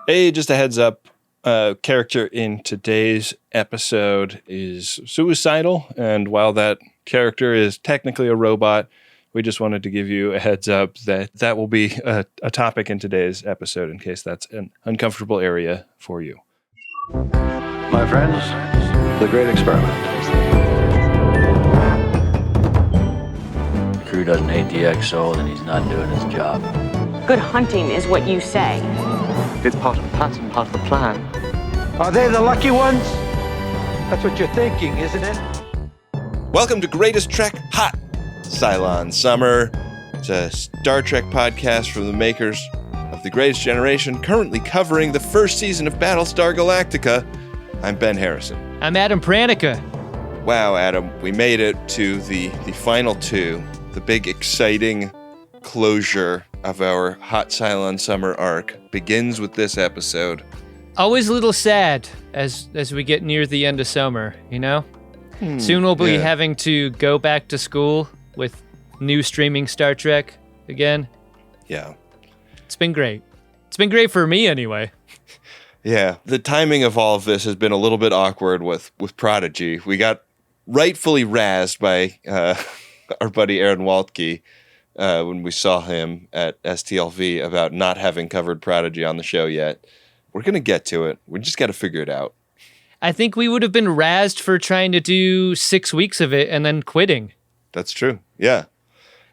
Hey, just a heads up. Character in today's episode is suicidal, and while that character is technically a robot, we just wanted to give you a heads up that will be a topic in today's episode in case that's an uncomfortable area for you. My friends, the great experiment. The crew doesn't hate the XO, then he's not doing his job. Good hunting is what you say. It's part of the pattern, part of the plan. Are they the lucky ones? That's what you're thinking, isn't it? Welcome to Greatest Trek Hot Cylon Summer. It's a Star Trek podcast from the makers of The Greatest Generation, currently covering the first season of Battlestar Galactica. I'm Ben Harrison. I'm Adam Pranica. Wow, Adam, we made it to the final two, the big exciting closure of our Hot Cylon Summer arc begins with this episode. Always a little sad as we get near the end of summer, you know? Soon we'll be having to go back to school with new streaming Star Trek again. Yeah. It's been great. It's been great for me anyway. Yeah. The timing of all of this has been a little bit awkward with Prodigy. We got rightfully razzed by our buddy Aaron Waltke when we saw him at STLV about not having covered Prodigy on the show yet. We're going to get to it. We just got to figure it out. I think we would have been razzed for trying to do 6 weeks of it and then quitting. That's true. Yeah.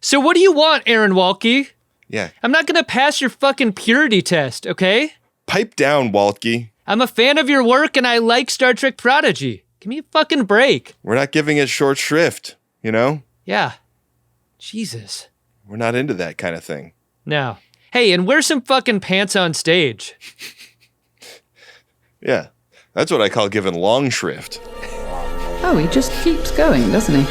So what do you want, Aaron Waltke? Yeah. I'm not going to pass your fucking purity test, okay? Pipe down, Waltke. I'm a fan of your work and I like Star Trek Prodigy. Give me a fucking break. We're not giving it short shrift, you know? Yeah. Jesus. We're not into that kind of thing. No. Hey, and wear some fucking pants on stage. Yeah. That's what I call giving long shrift. Oh, he just keeps going, doesn't he?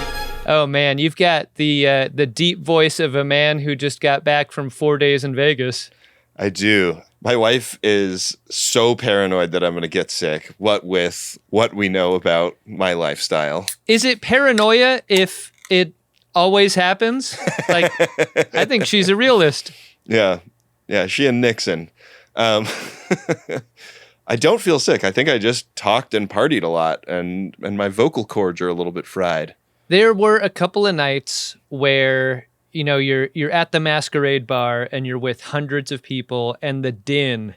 Oh man, you've got the deep voice of a man who just got back from 4 days in Vegas. I do. My wife is so paranoid that I'm going to get sick, what with what we know about my lifestyle. Is it paranoia if it always happens? Like, I think she's a realist. Yeah. Yeah, she and Nixon. I don't feel sick. I think I just talked and partied a lot, and my vocal cords are a little bit fried. There were a couple of nights where, you know, you're at the masquerade bar and you're with hundreds of people and the din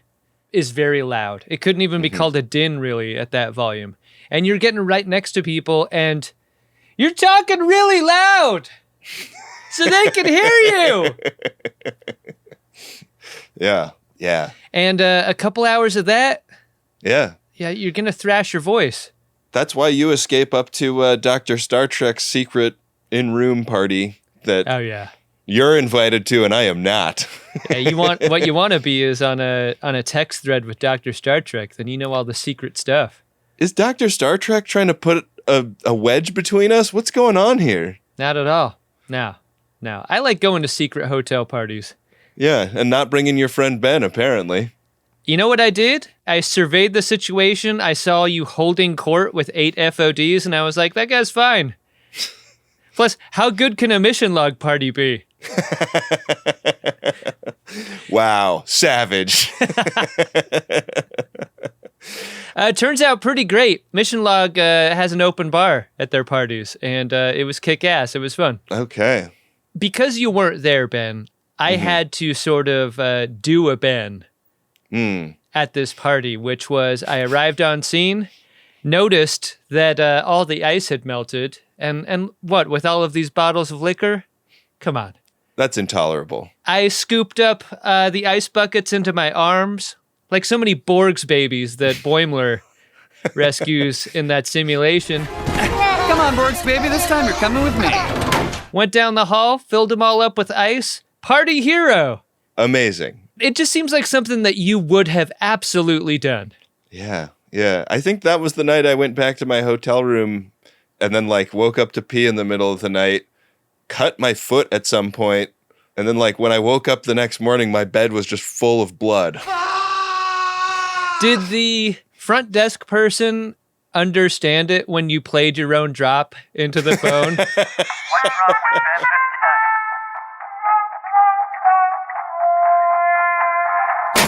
is very loud. It couldn't even be called a din really at that volume. And you're getting right next to people and you're talking really loud so they can hear you. Yeah. Yeah. And a couple hours of that. Yeah. Yeah, you're going to thrash your voice. That's why you escape up to Dr. Star Trek's secret in-room party that you're invited to and I am not. Yeah, what you want to be is on a text thread with Dr. Star Trek, then you know all the secret stuff. Is Dr. Star Trek trying to put a wedge between us? What's going on here? Not at all. No. I like going to secret hotel parties. Yeah, and not bringing your friend Ben, apparently. You know what I did? I surveyed the situation. I saw you holding court with 8 FODs, and I was like, that guy's fine. Plus, how good can a mission log party be? Wow, savage. Turns out pretty great. Mission log has an open bar at their parties, and it was kick-ass. It was fun. Okay. Because you weren't there, Ben, I had to sort of do a Ben at this party, which was I arrived on scene, noticed that all the ice had melted, and what, with all of these bottles of liquor? Come on. That's intolerable. I scooped up the ice buckets into my arms, like so many Borg's babies that Boimler rescues in that simulation. Come on, Borgs, baby, this time you're coming with me. Went down the hall, filled them all up with ice. Party hero. Amazing. It just seems like something that you would have absolutely done. Yeah. I think that was the night I went back to my hotel room and then woke up to pee in the middle of the night, cut my foot at some point, and then when I woke up the next morning, my bed was just full of blood. Did the front desk person understand it when you played your own drop into the phone? What is wrong with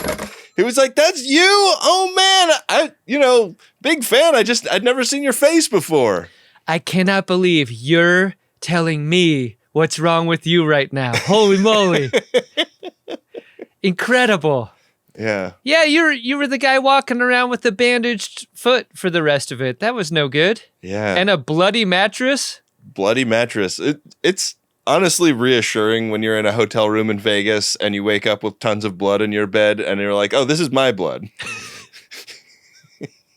them? He was like, "That's you? Oh man, big fan. I'd never seen your face before." I cannot believe you're telling me what's wrong with you right now. Holy moly. Incredible. Yeah. Yeah, you were the guy walking around with the bandaged foot for the rest of it. That was no good. Yeah. And a bloody mattress. Bloody mattress. It's honestly reassuring when you're in a hotel room in Vegas and you wake up with tons of blood in your bed and you're like, "Oh, this is my blood."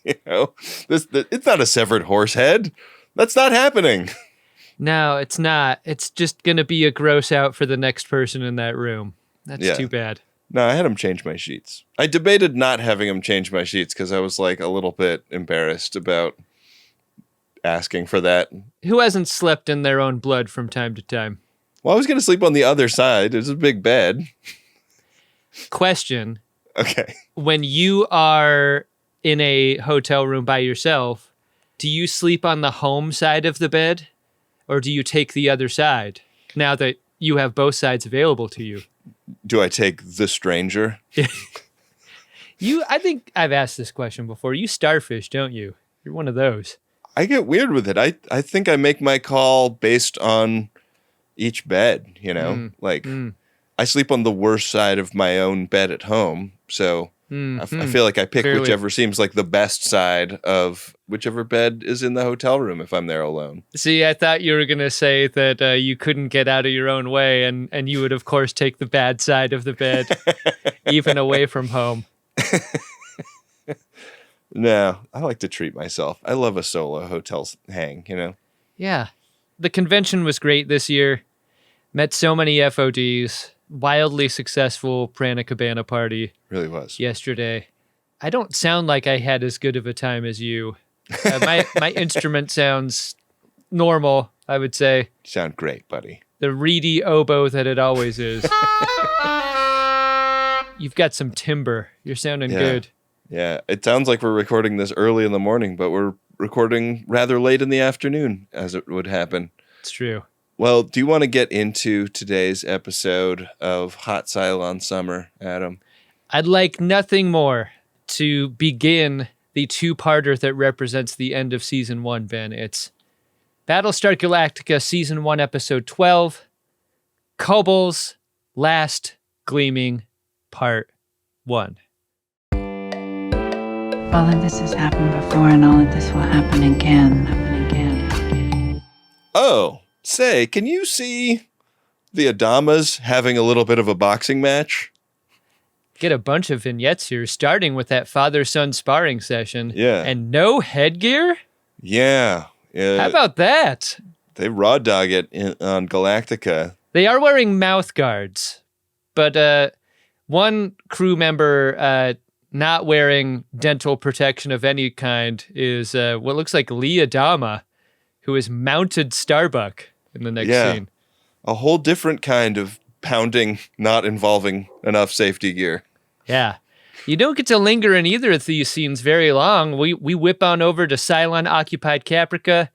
It's not a severed horse head. That's not happening. No, it's not. It's just going to be a gross out for the next person in that room. That's too bad. No, I had him change my sheets. I debated not having him change my sheets because I was like a little bit embarrassed about asking for that. Who hasn't slept in their own blood from time to time? Well, I was going to sleep on the other side. It was a big bed. Question. Okay. When you are in a hotel room by yourself, do you sleep on the home side of the bed or do you take the other side now that you have both sides available to you? Do I take the stranger? I think I've asked this question before. You starfish, don't you? You're one of those. I get weird with it. I think I make my call based on each bed, I sleep on the worst side of my own bed at home. So I feel like I pick whichever seems like the best side of whichever bed is in the hotel room if I'm there alone. See, I thought you were going to say that you couldn't get out of your own way and you would, of course, take the bad side of the bed, even away from home. No, I like to treat myself. I love a solo hotel hang, Yeah. The convention was great this year. Met so many FODs. Wildly successful Prana Cabana party. Really was. Yesterday. I don't sound like I had as good of a time as you. My instrument sounds normal, I would say. You sound great, buddy. The reedy oboe that it always is. You've got some timbre. You're sounding good. Yeah, it sounds like we're recording this early in the morning, but we're recording rather late in the afternoon, as it would happen. It's true. Well, do you want to get into today's episode of Hot Cylon Summer, Adam? I'd like nothing more to begin the two-parter that represents the end of Season 1, Ben. It's Battlestar Galactica Season 1, Episode 12, Kobol's Last Gleaming, Part 1. All of this has happened before, and all of this will happen again. Oh, say, can you see the Adamas having a little bit of a boxing match? Get a bunch of vignettes here, starting with that father-son sparring session. Yeah. And no headgear? Yeah. How about that? They raw dog it on Galactica. They are wearing mouth guards, but one crew member not wearing dental protection of any kind is what looks like Lee Adama, who is mounted Starbuck in the next scene. A whole different kind of pounding not involving enough safety gear. Yeah. You don't get to linger in either of these scenes very long. We whip on over to Cylon-occupied Caprica,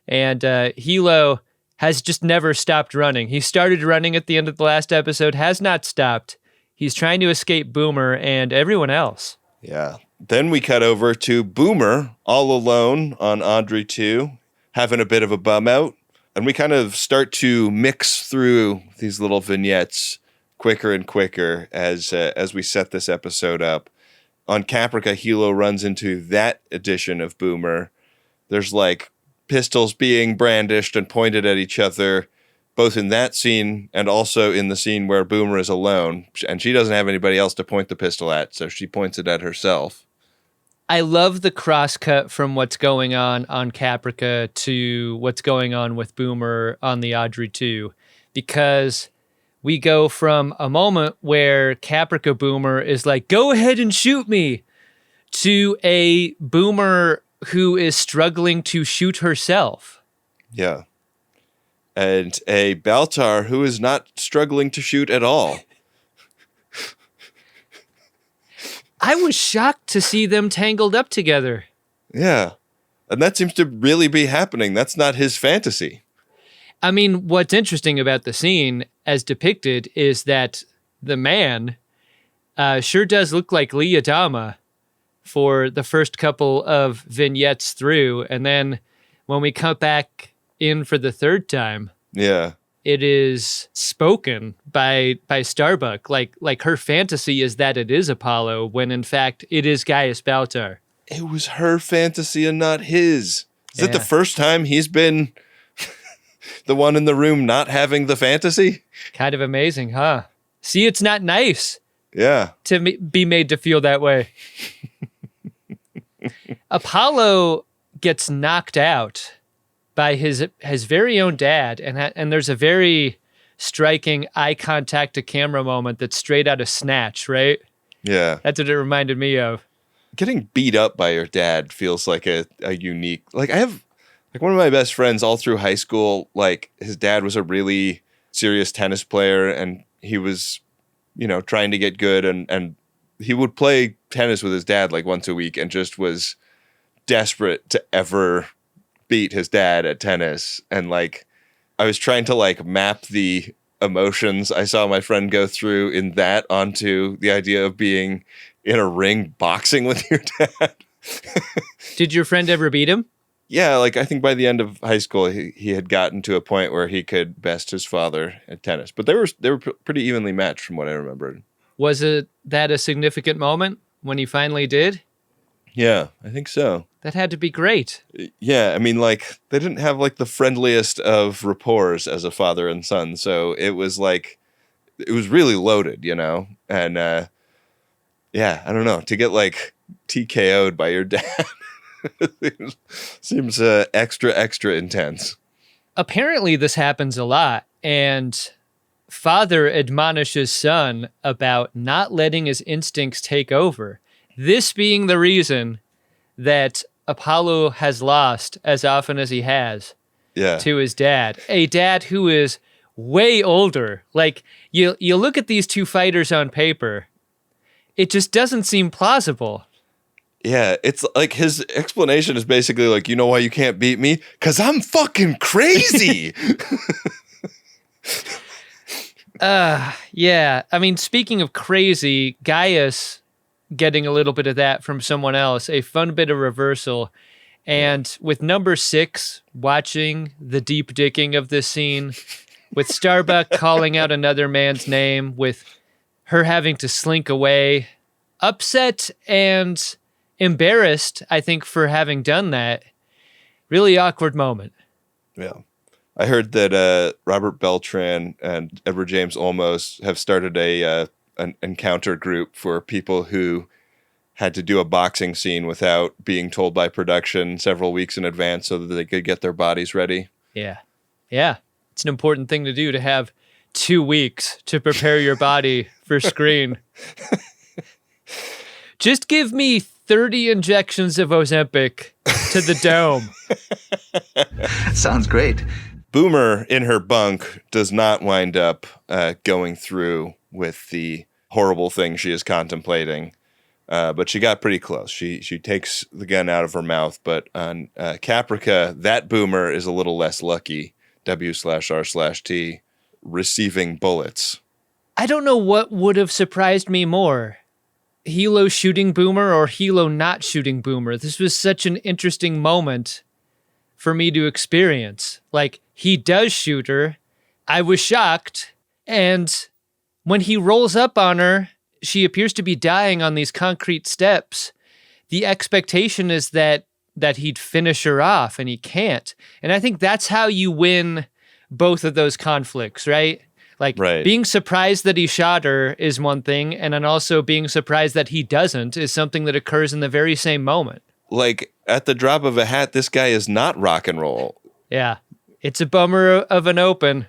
and Hilo has just never stopped running. He started running at the end of the last episode, has not stopped. He's trying to escape Boomer and everyone else. Yeah. Then we cut over to Boomer, all alone on Audrey 2, having a bit of a bum out. And we kind of start to mix through these little vignettes quicker and quicker as we set this episode up. On Caprica, Hilo runs into that edition of Boomer. There's like pistols being brandished and pointed at each other, both in that scene and also in the scene where Boomer is alone. And she doesn't have anybody else to point the pistol at, so she points it at herself. I love the crosscut from what's going on Caprica to what's going on with Boomer on the Audrey 2, because we go from a moment where Caprica Boomer is like, go ahead and shoot me, to a Boomer who is struggling to shoot herself. Yeah. And a Baltar who is not struggling to shoot at all. I was shocked to see them tangled up together. Yeah. And that seems to really be happening. That's not his fantasy. I mean, what's interesting about the scene as depicted is that the man Sure does look like Lee Adama for the first couple of vignettes through. And then when we come back in for the third time, Yeah. it is spoken by Starbuck. Like her fantasy is that it is Apollo, when in fact it is Gaius Baltar. It was her fantasy and not his. Is it the Yeah. first time he's been the one in the room not having the fantasy? Kind of amazing, huh? See, it's not nice Yeah. to be made to feel that way. Apollo gets knocked out by his very own dad, and there's a very striking eye contact to camera moment that's straight out of Snatch, right? Yeah. That's what it reminded me of. Getting beat up by your dad feels like a unique, like I have like one of my best friends all through high school, like his dad was a really serious tennis player and he was, trying to get good and he would play tennis with his dad like once a week and just was desperate to ever beat his dad at tennis. And like, I was trying to like map the emotions I saw my friend go through in that onto the idea of being in a ring boxing with your dad. Did your friend ever beat him? Yeah, like I think by the end of high school, he had gotten to a point where he could best his father at tennis. But they were pretty evenly matched from what I remembered. Was that a significant moment when he finally did? Yeah, I think so. That had to be great. Yeah, I mean, like they didn't have like the friendliest of rapports as a father and son, so it was really loaded, And yeah, I don't know, to get like TKO'd by your dad. Seems extra intense. Apparently this happens a lot, and father admonishes son about not letting his instincts take over. This being the reason that Apollo has lost as often as he has to his dad. A dad who is way older. Like, you look at these two fighters on paper, it just doesn't seem plausible. Yeah, it's like his explanation is basically like, you know why you can't beat me? 'Cause I'm fucking crazy. Yeah. I mean, speaking of crazy, Gaius getting a little bit of that from someone else, a fun bit of reversal. And with number 6 watching the deep dicking of this scene, with Starbuck calling out another man's name, with her having to slink away, upset and embarrassed, I think, for having done that. Really awkward moment. Yeah. I heard that Robert Beltran and Edward James Olmos have started an encounter group for people who had to do a boxing scene without being told by production several weeks in advance so that they could get their bodies ready. Yeah. Yeah. It's an important thing to do, to have 2 weeks to prepare your body for screen. Just give me 30 injections of Ozempic to the dome. Sounds great. Boomer in her bunk does not wind up going through with the horrible thing she is contemplating, but she got pretty close. She takes the gun out of her mouth, but on Caprica, that Boomer is a little less lucky, W/R/T, receiving bullets. I don't know what would have surprised me more. Hilo shooting Boomer or Hilo not shooting Boomer. This was such an interesting moment for me to experience. Like, he does shoot her. I was shocked. And when he rolls up on her, she appears to be dying on these concrete steps. The expectation is that he'd finish her off, and he can't. And I think that's how you win both of those conflicts, right? Like, being surprised that he shot her is one thing, and then also being surprised that he doesn't is something that occurs in the very same moment. Like, at the drop of a hat, this guy is not rock and roll. Yeah. It's a bummer of an open.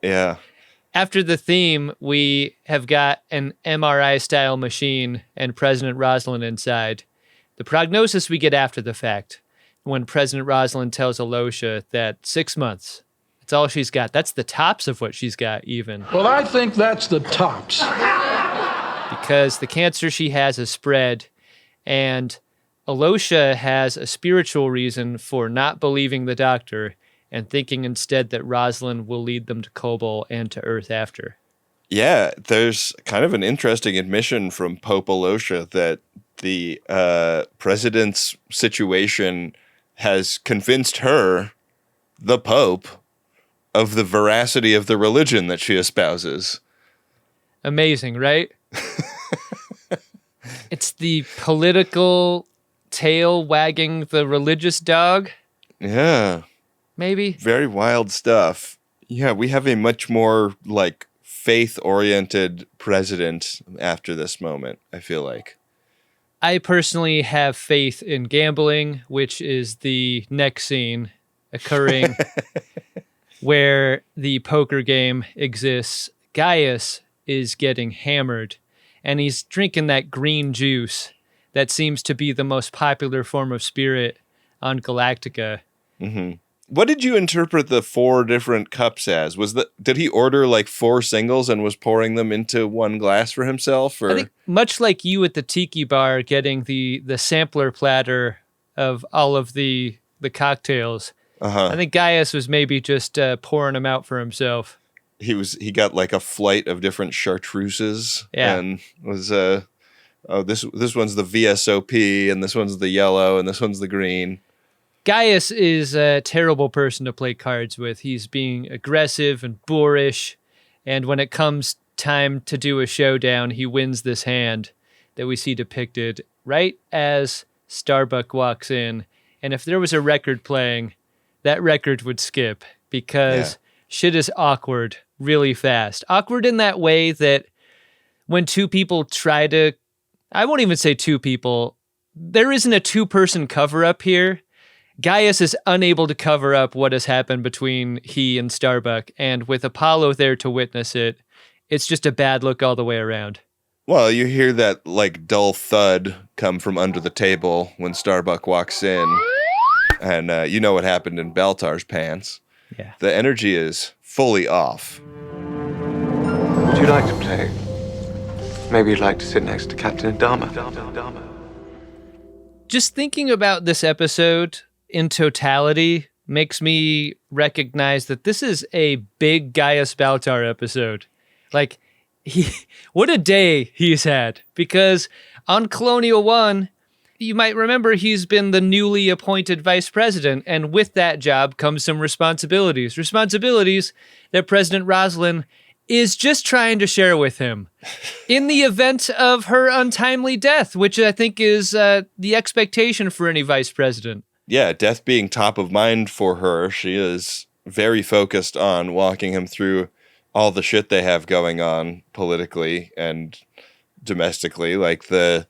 Yeah. After the theme, we have got an MRI-style machine and President Roslin inside. The prognosis we get after the fact, when President Roslin tells Alosha that 6 months, that's all she's got. That's the tops of what she's got, even. Well, I think that's the tops. Because the cancer she has spread, and Alosha has a spiritual reason for not believing the doctor and thinking instead that Roslin will lead them to Kobol and to Earth after. Yeah, there's kind of an interesting admission from Pope Alosha that the president's situation has convinced her, the Pope, of the veracity of the religion that she espouses. Amazing, right? It's the political tail wagging the religious dog. Yeah. Maybe. Very wild stuff. Yeah, we have a much more, like, faith-oriented president after this moment, I feel like. I personally have faith in gambling, which is the next scene occurring where the poker game exists. Gaius is getting hammered, and he's drinking that green juice that seems to be the most popular form of spirit on Galactica. Mm-hmm. What did you interpret the 4 different cups as? Did he order like 4 singles and was pouring them into one glass for himself? Or? I think much like you at the tiki bar getting the sampler platter of all of the cocktails, I think Gaius was maybe just pouring them out for himself. He got like a flight of different chartreuses and was this one's the VSOP and this one's the yellow and this one's the green. Gaius is a terrible person to play cards with. He's being aggressive and boorish, and when it comes time to do a showdown, he wins this hand that we see depicted right as Starbuck walks in. And if there was a record playing, that record would skip because shit is awkward really fast. Awkward in that way that when 2 people try to, I won't even say 2 people, there isn't a 2-person cover-up here. Gaius is unable to cover up what has happened between he and Starbuck, and with Apollo there to witness it, it's just a bad look all the way around. Well, you hear that like dull thud come from under the table when Starbuck walks in, and you know what happened in Baltar's pants. Yeah. The energy is fully off. Would you like to play? Maybe you'd like to sit next to Captain Adama. Just thinking about this episode in totality makes me recognize that this is a big Gaius Baltar episode. Like, what a day he's had. Because on Colonial 1, you might remember he's been the newly appointed vice president, and with that job comes some responsibilities. Responsibilities that President Roslin is just trying to share with him in the event of her untimely death, which I think is the expectation for any vice president. Yeah, death being top of mind for her, she is very focused on walking him through all the shit they have going on politically and domestically. Like they're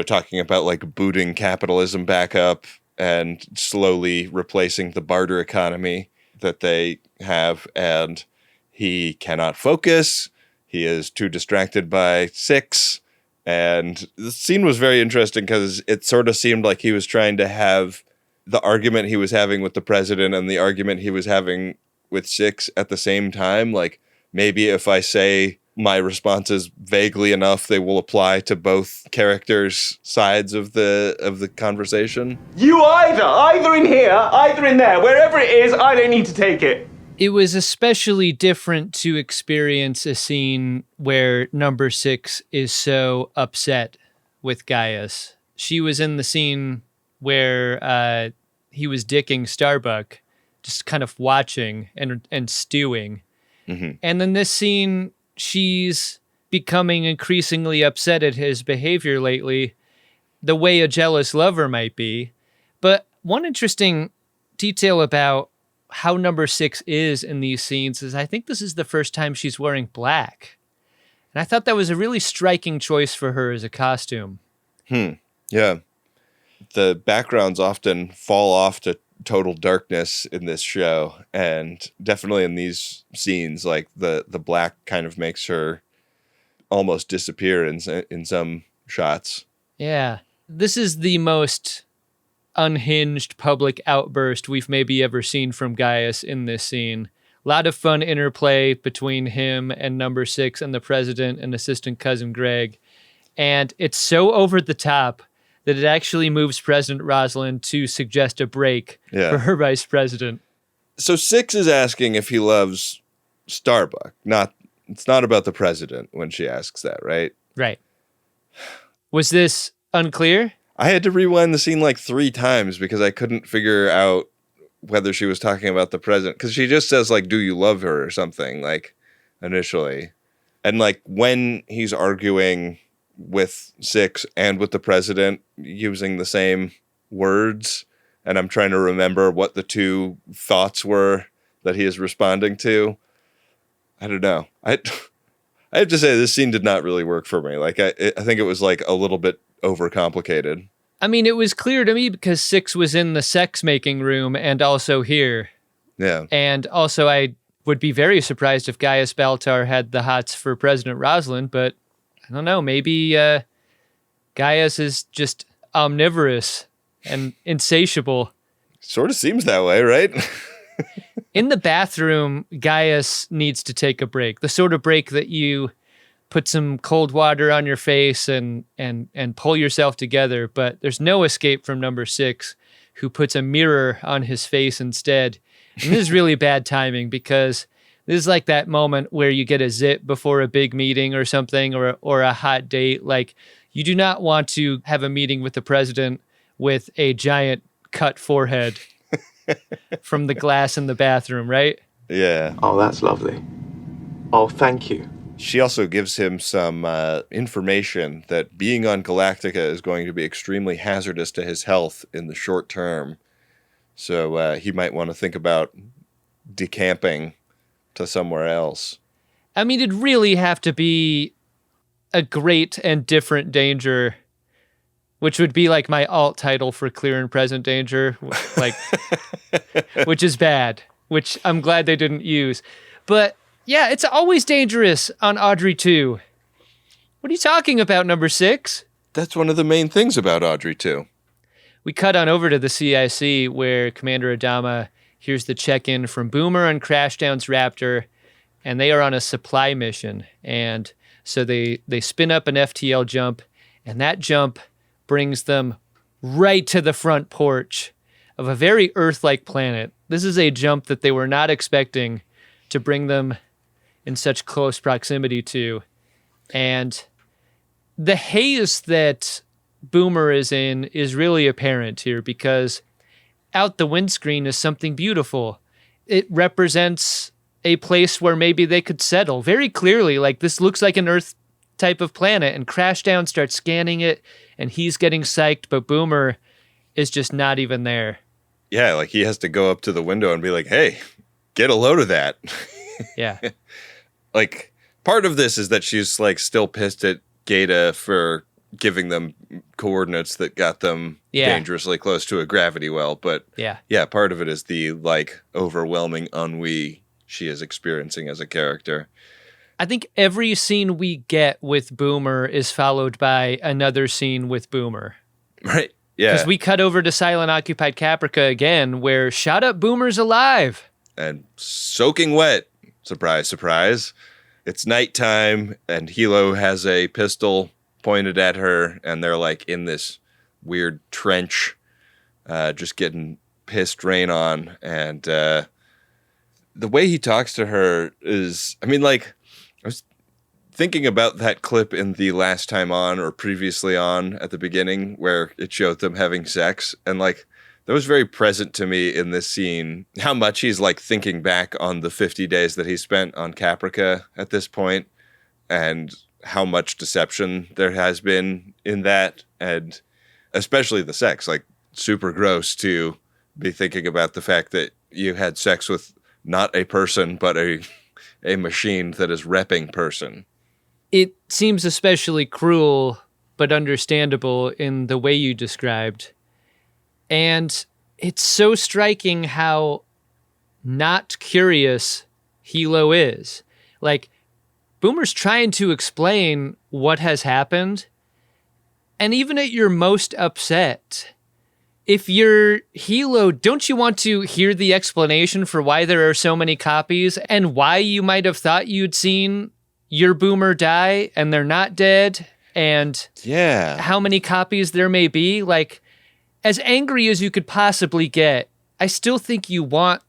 talking about like booting capitalism back up and slowly replacing the barter economy that they have, and he cannot focus. He is too distracted by 6. And the scene was very interesting because it sort of seemed like he was trying to have the argument he was having with the president and the argument he was having with 6 at the same time. Like, maybe if I say my responses vaguely enough, they will apply to both characters' sides of the conversation. You either in here, either in there, wherever it is, I don't need to take it. It was especially different to experience a scene where number 6 is so upset with Gaius. She was in the scene where he was dicking Starbuck, just kind of watching and stewing. Mm-hmm. And then this scene, she's becoming increasingly upset at his behavior lately, the way a jealous lover might be. But one interesting detail about how number 6 is in these scenes is I think this is the first time she's wearing black. And I thought that was a really striking choice for her as a costume. Yeah. The backgrounds often fall off to total darkness in this show, and definitely in these scenes, like the black kind of makes her almost disappear in some shots. Yeah. This is the most unhinged public outburst we've maybe ever seen from Gaius in this scene. A lot of fun interplay between him and number 6 and the president and assistant cousin Greg. And it's so over the top that it actually moves President Roslin to suggest a break for her vice president. So 6 is asking if he loves Starbuck, not it's not about the president when she asks that, right? Right. Was this unclear? I had to rewind the scene like 3 times because I couldn't figure out whether she was talking about the president. Because she just says, like, do you love her or something, like, initially. And, like, when he's arguing with Six and with the president using the same words, and I'm trying to remember what the 2 thoughts were that he is responding to, I don't know. I have to say, this scene did not really work for me. Like, I think it was, like, a little bit overcomplicated. I mean, it was clear to me because Six was in the sex-making room and also here. Yeah. And also, I would be very surprised if Gaius Baltar had the hots for President Roslin, but I don't know, maybe Gaius is just omnivorous and insatiable. Sort of seems that way, right? In the bathroom, Gaius needs to take a break. The sort of break that you put some cold water on your face and pull yourself together, but there's no escape from number 6, who puts a mirror on his face instead. And this is really bad timing because this is like that moment where you get a zit before a big meeting or something, or a hot date. Like, you do not want to have a meeting with the president with a giant cut forehead from the glass in the bathroom, right? Yeah. Oh, that's lovely. Oh, thank you. She also gives him some information that being on Galactica is going to be extremely hazardous to his health in the short term. So he might want to think about decamping to somewhere else. I mean, it'd really have to be a great and different danger, which would be like my alt title for Clear and Present Danger, like, which is bad, which I'm glad they didn't use. But yeah, it's always dangerous on Audrey 2. What are you talking about, number 6? That's one of the main things about Audrey 2. We cut on over to the CIC where Commander Adama hears the check-in from Boomer and Crashdown's Raptor, and they are on a supply mission. And so they spin up an FTL jump, and that jump brings them right to the front porch of a very Earth-like planet. This is a jump that they were not expecting to bring them in such close proximity to. And the haze that Boomer is in is really apparent here because out the windscreen is something beautiful. It represents a place where maybe they could settle very clearly. Like, this looks like an Earth type of planet, and Crashdown starts scanning it and he's getting psyched, but Boomer is just not even there. Yeah, like he has to go up to the window and be like, hey, get a load of that. Yeah. Like, part of this is that she's like still pissed at Gaeta for giving them coordinates that got them dangerously close to a gravity well. But yeah, part of it is the like overwhelming ennui she is experiencing as a character. I think every scene we get with Boomer is followed by another scene with Boomer. Right. Yeah. Because we cut over to Silent Occupied Caprica again, where shot up Boomer's alive. And soaking wet. Surprise, surprise. It's nighttime, and Hilo has a pistol pointed at her, and they're like in this weird trench, just getting pissed rain on. And the way he talks to her is, I mean, like, I was thinking about that clip in the Last Time On or Previously On at the beginning where it showed them having sex, and like that was very present to me in this scene, how much he's like thinking back on the 50 days that he spent on Caprica at this point, and how much deception there has been in that, and especially the sex. Like, super gross to be thinking about the fact that you had sex with not a person, but a machine that is repping person. It seems especially cruel, but understandable in the way you described. And it's so striking how not curious Hilo is. Like, Boomer's trying to explain what has happened, and even at your most upset, if you're Hilo, don't you want to hear the explanation for why there are so many copies and why you might have thought you'd seen your Boomer die and they're not dead, and how many copies there may be? Like, as angry as you could possibly get, I still think you want,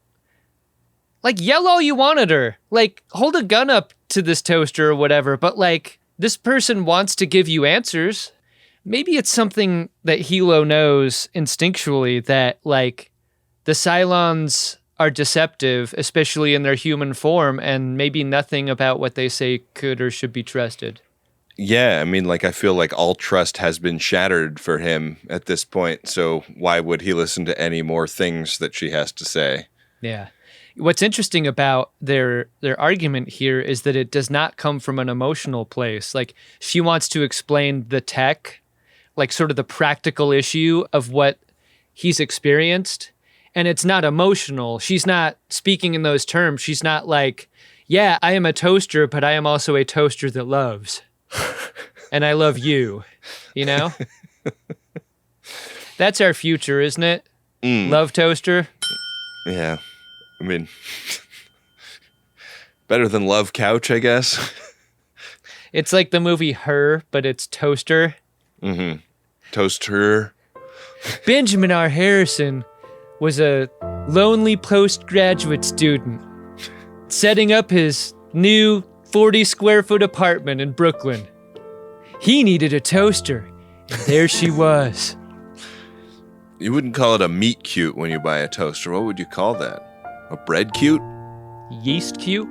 like, yell all you want at her. Like, hold a gun up to this toaster or whatever, but like this person wants to give you answers. Maybe it's something that Hilo knows instinctually that like the Cylons are deceptive, especially in their human form, and maybe nothing about what they say could or should be trusted. Yeah, I mean, like, I feel like all trust has been shattered for him at this point, so why would he listen to any more things that she has to say? Yeah. What's interesting about their argument here is that it does not come from an emotional place. Like, she wants to explain the tech, like sort of the practical issue of what he's experienced, and it's not emotional. She's not speaking in those terms. She's not like, yeah, I am a toaster, but I am also a toaster that loves. And I love you, you know? That's our future, isn't it? Love toaster? Yeah. I mean, better than love couch, I guess. It's like the movie Her, but it's toaster. Mm-hmm. Toaster. Benjamin R. Harrison was a lonely postgraduate student setting up his new 40-square-foot apartment in Brooklyn. He needed a toaster, and there she was. You wouldn't call it a meat cute when you buy a toaster. What would you call that? A bread cute? Yeast cute?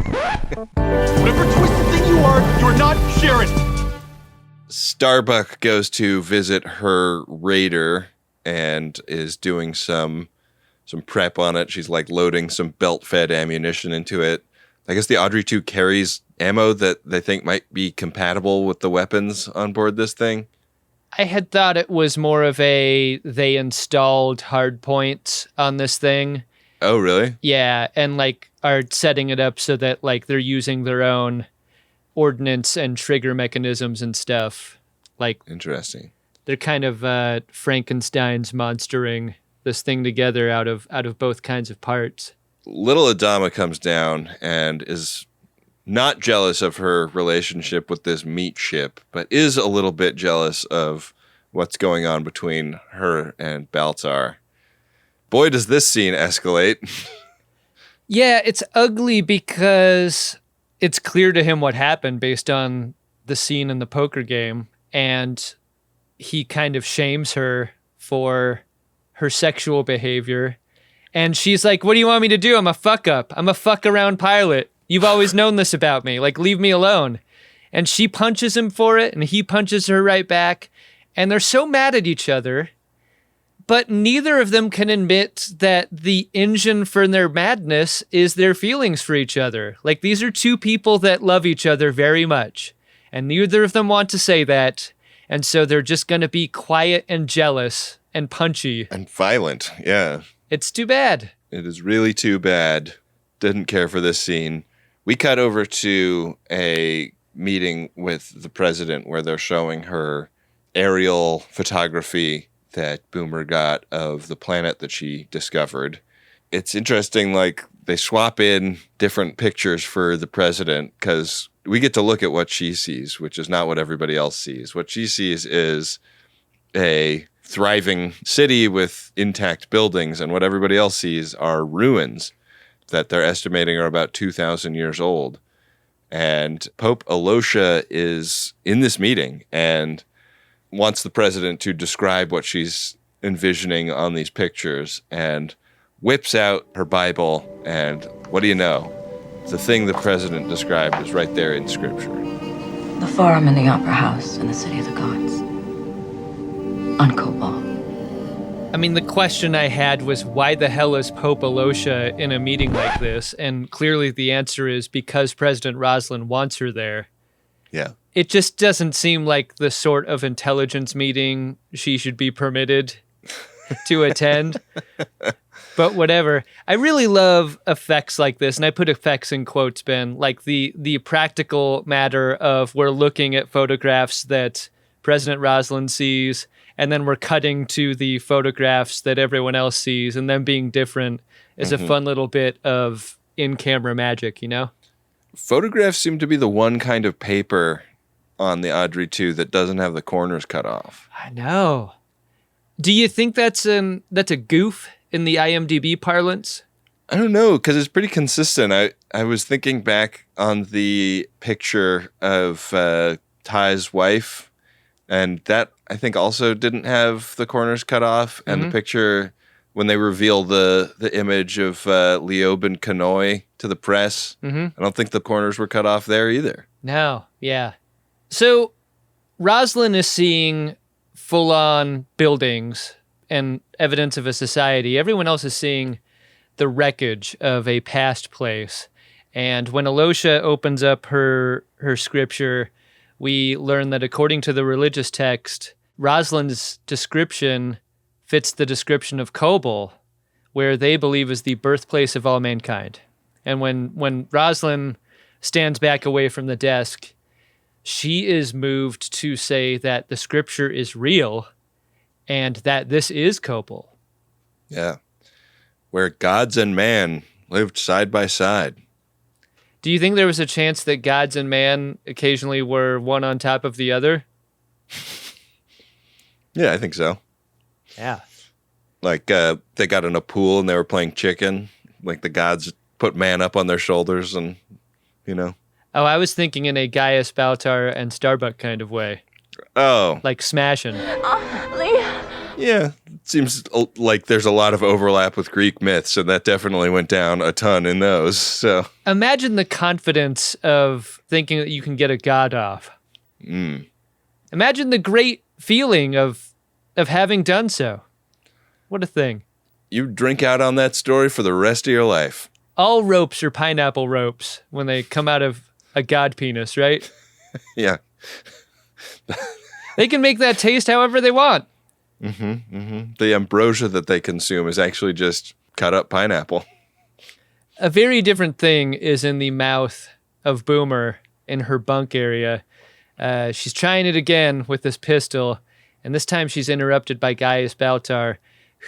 Whatever twisted thing you're not Sharon. Starbuck goes to visit her raider and is doing some prep on it. She's like loading some belt-fed ammunition into it. I guess the Audrey 2 carries ammo that they think might be compatible with the weapons on board this thing. I had thought it was more of they installed hard points on this thing. Oh, really? Yeah, and like are setting it up so that like they're using their own ordnance and trigger mechanisms and stuff. Like, interesting. They're kind of Frankenstein's monstering this thing together out of both kinds of parts. Little Adama comes down and is not jealous of her relationship with this meat ship, but is a little bit jealous of what's going on between her and Baltar. Boy, does this scene escalate. Yeah, it's ugly because it's clear to him what happened based on the scene in the poker game, and he kind of shames her for her sexual behavior. And she's like, what do you want me to do? I'm a fuck up. I'm a fuck around pilot. You've always known this about me. Like, leave me alone. And she punches him for it, and he punches her right back. And they're so mad at each other, but neither of them can admit that the engine for their madness is their feelings for each other. Like, these are two people that love each other very much, and neither of them want to say that. And so they're just going to be quiet and jealous and punchy. And violent, yeah. It's too bad. It is really too bad. Didn't care for this scene. We cut over to a meeting with the president where they're showing her aerial photography that Boomer got of the planet that she discovered. It's interesting, like, they swap in different pictures for the president because we get to look at what she sees, which is not what everybody else sees. What she sees is a thriving city with intact buildings, and what everybody else sees are ruins that they're estimating are about 2,000 years old. And Pope Alosha is in this meeting and wants the president to describe what she's envisioning on these pictures, and whips out her Bible, and what do you know? The thing the president described is right there in Scripture. The Forum in the Opera House in the City of the Gods. On Cobalt. I mean, the question I had was, why the hell is Pope Alosha in a meeting like this? And clearly the answer is because President Roslin wants her there. Yeah. It just doesn't seem like the sort of intelligence meeting she should be permitted to attend. But whatever. I really love effects like this, and I put effects in quotes, Ben, like the practical matter of we're looking at photographs that President Roslin sees, and then we're cutting to the photographs that everyone else sees, and them being different is a fun little bit of in-camera magic, you know? Photographs seem to be the one kind of paper on the Audrey 2 that doesn't have the corners cut off. I know. Do you think that's a goof in the IMDb parlance? I don't know, because it's pretty consistent. I was thinking back on the picture of Ty's wife, and that I think also didn't have the corners cut off. And the picture when they reveal the image of Leoben Kanoi to the press, I don't think the corners were cut off there either. No, yeah. So Roslin is seeing full-on buildings and evidence of a society. Everyone else is seeing the wreckage of a past place. And when Alosha opens up her scripture, we learn that according to the religious text, Roslin's description fits the description of Kobol, where they believe is the birthplace of all mankind. And when Roslin stands back away from the desk, she is moved to say that the scripture is real and that this is Kobol. Yeah. Where gods and man lived side by side. Do you think there was a chance that gods and man occasionally were one on top of the other? Yeah, I think so. Yeah. Like they got in a pool and they were playing chicken. Like the gods put man up on their shoulders and, you know. Oh, I was thinking in a Gaius, Baltar, and Starbuck kind of way. Oh. Like smashing. Yeah, it seems like there's a lot of overlap with Greek myths, and that definitely went down a ton in those. So imagine the confidence of thinking that you can get a god off. Imagine the great feeling of having done so. What a thing. You drink out on that story for the rest of your life. All ropes are pineapple ropes when they come out of a god penis, right? Yeah. They can make that taste however they want. The ambrosia that they consume is actually just cut up pineapple. A very different thing is in the mouth of Boomer in her bunk area. She's trying it again with this pistol, and this time she's interrupted by Gaius Baltar,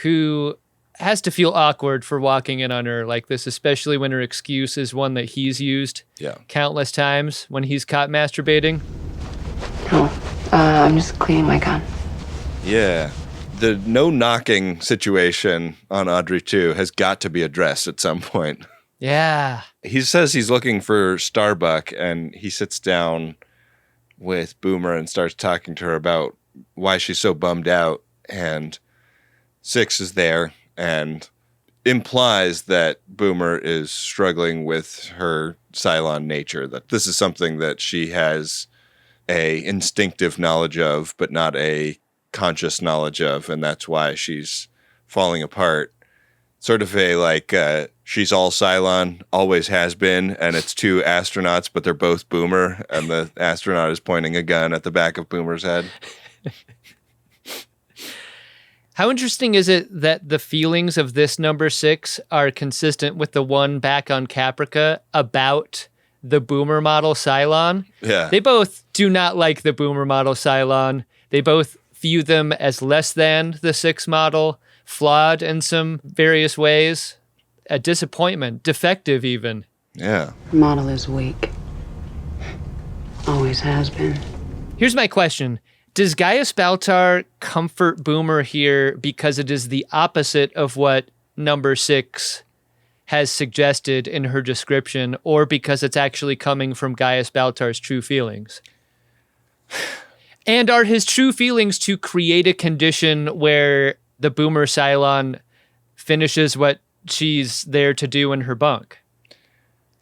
who has to feel awkward for walking in on her like this, especially when her excuse is one that he's used countless times when he's caught masturbating. I'm just cleaning my gun. Yeah. The no knocking situation on Audrey 2 has got to be addressed at some point. Yeah. He says he's looking for Starbuck, and he sits down with Boomer and starts talking to her about why she's so bummed out. And Six is there and implies that Boomer is struggling with her Cylon nature, that this is something that she has a instinctive knowledge of, but not a conscious knowledge of, and that's why she's falling apart. Sort of a like she's all Cylon, always has been, and it's two astronauts, but they're both Boomer, and the astronaut is pointing a gun at the back of Boomer's head. How interesting is it that the feelings of this number 6 are consistent with the one back on Caprica about the Boomer model Cylon? Yeah. They both do not like the Boomer model Cylon. They both view them as less than the 6 model, flawed in some various ways, a disappointment, defective even. Yeah. The model is weak. Always has been. Here's my question. Does Gaius Baltar comfort Boomer here because it is the opposite of what number 6 has suggested in her description, or because it's actually coming from Gaius Baltar's true feelings? And are his true feelings to create a condition where the Boomer Cylon finishes what she's there to do in her bunk?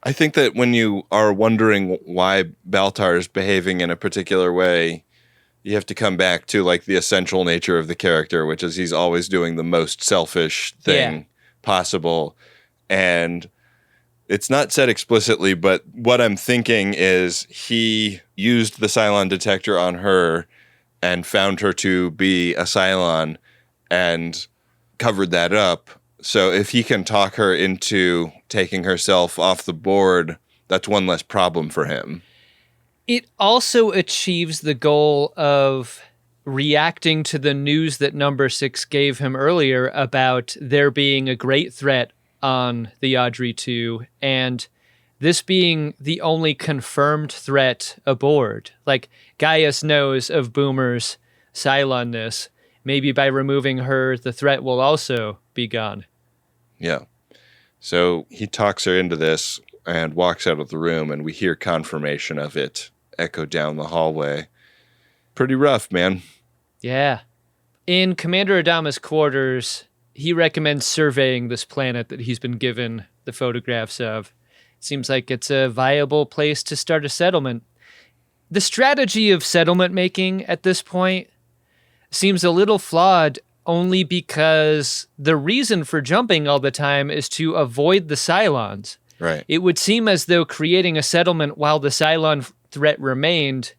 I think that when you are wondering why Baltar is behaving in a particular way, you have to come back to like the essential nature of the character, which is he's always doing the most selfish thing possible. And it's not said explicitly, but what I'm thinking is he used the Cylon detector on her and found her to be a Cylon and covered that up. So if he can talk her into taking herself off the board, that's one less problem for him. It also achieves the goal of reacting to the news that number 6 gave him earlier about there being a great threat on the Audrey 2, and this being the only confirmed threat aboard. Like, Gaius knows of Boomer's Cylonness. Maybe by removing her, the threat will also be gone. Yeah. So he talks her into this and walks out of the room, and we hear confirmation of it echo down the hallway. Pretty rough, man. Yeah. In Commander Adama's quarters, he recommends surveying this planet that he's been given the photographs of. Seems like it's a viable place to start a settlement. The strategy of settlement making at this point seems a little flawed only because the reason for jumping all the time is to avoid the Cylons. Right. It would seem as though creating a settlement while the Cylon threat remained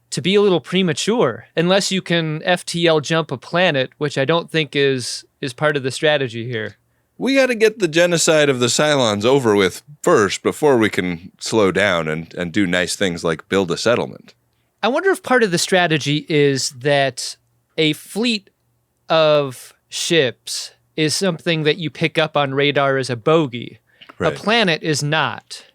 to be a little premature, unless you can FTL jump a planet, which I don't think is part of the strategy here. We got to get the genocide of the Cylons over with first before we can slow down and do nice things like build a settlement. I wonder if part of the strategy is that a fleet of ships is something that you pick up on radar as a bogey. Right. A planet is not.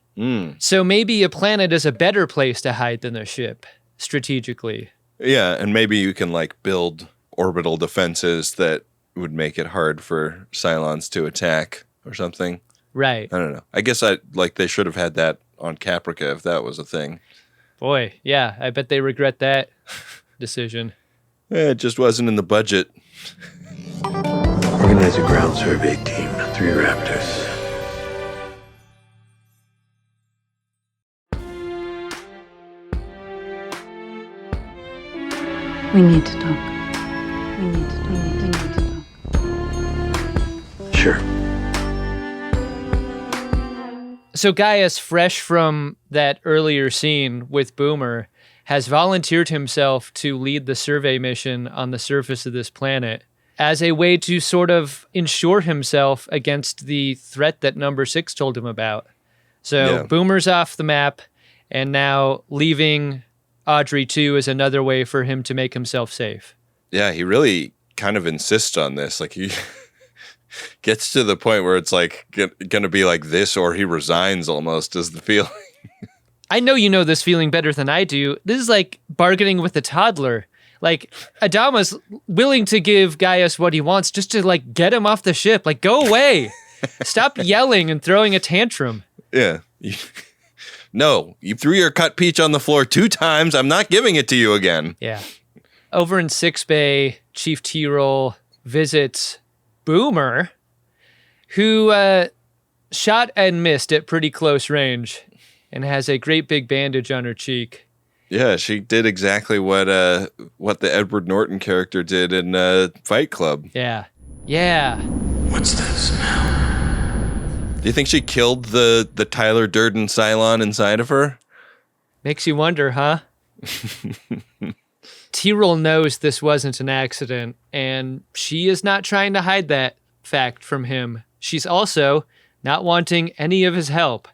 So maybe a planet is a better place to hide than a ship, strategically. Yeah, and maybe you can like build orbital defenses that would make it hard for Cylons to attack or something. Right. I don't know. I guess they should have had that on Caprica if that was a thing. Boy, yeah, I bet they regret that decision. It just wasn't in the budget. Organize a ground survey team, 3 Raptors. We need to talk. We need to talk. Sure. So Gaius, fresh from that earlier scene with Boomer, has volunteered himself to lead the survey mission on the surface of this planet as a way to sort of ensure himself against the threat that Number 6 told him about. So Boomer's off the map, and now leaving Audrey too is another way for him to make himself safe. Yeah, he really kind of insists on this. Like he gets to the point where it's like going to be like this or he resigns almost is the feeling. I know you know this feeling better than I do. This is like bargaining with a toddler. Like Adama's willing to give Gaius what he wants just to like get him off the ship. Like go away. Stop yelling and throwing a tantrum. Yeah. No, you threw your cut peach on the floor 2 times. I'm not giving it to you again. Yeah. Over in 6 Bay, Chief Tyrol visits Boomer, who shot and missed at pretty close range and has a great big bandage on her cheek. Yeah, she did exactly what the Edward Norton character did in Fight Club. Yeah. Yeah. What's this? Do you think she killed the Tyler Durden Cylon inside of her? Makes you wonder, huh? Tyrol knows this wasn't an accident, and she is not trying to hide that fact from him. She's also not wanting any of his help,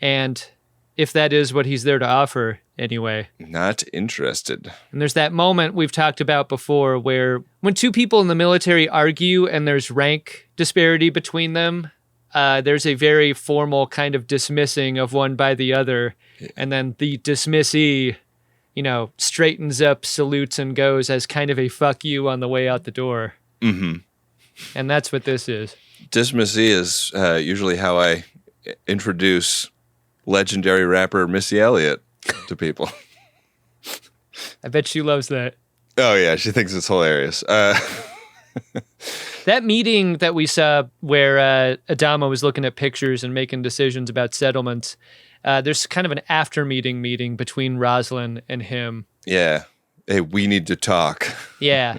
and if that is what he's there to offer, anyway. Not interested. And there's that moment we've talked about before where when 2 people in the military argue and there's rank disparity between them, there's a very formal kind of dismissing of one by the other. And then the dismissee, straightens up, salutes, and goes as kind of a fuck you on the way out the door. Mm-hmm. And that's what this is. Dismissee is usually how I introduce legendary rapper Missy Elliott to people. I bet she loves that. Oh, yeah. She thinks it's hilarious. That meeting that we saw where Adama was looking at pictures and making decisions about settlements, there's kind of an meeting between Roslin and him. Yeah. Hey, we need to talk. Yeah.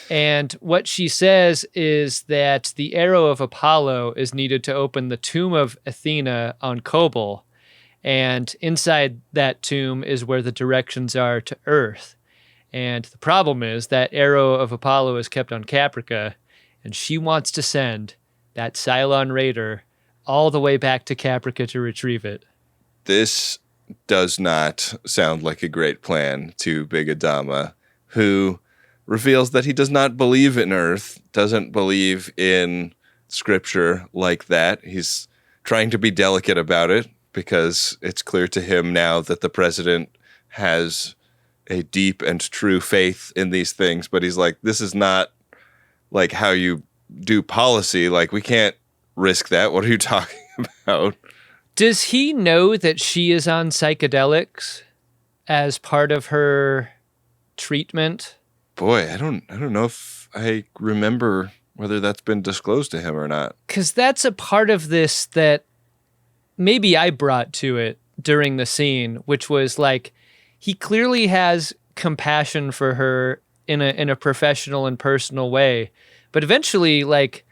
And what she says is that the arrow of Apollo is needed to open the tomb of Athena on Kobol. And inside that tomb is where the directions are to Earth. And the problem is that arrow of Apollo is kept on Caprica, and she wants to send that Cylon Raider all the way back to Caprica to retrieve it. This does not sound like a great plan to Big Adama, who reveals that he does not believe in Earth, doesn't believe in scripture like that. He's trying to be delicate about it because it's clear to him now that the president has a deep and true faith in these things. But he's like, this is not like how you do policy. Like, we can't risk that. What are you talking about? Does he know that she is on psychedelics as part of her treatment? Boy, I don't know if I remember whether that's been disclosed to him or not. Because that's a part of this that maybe I brought to it during the scene, which was like, he clearly has compassion for her in a professional and personal way. But eventually, like,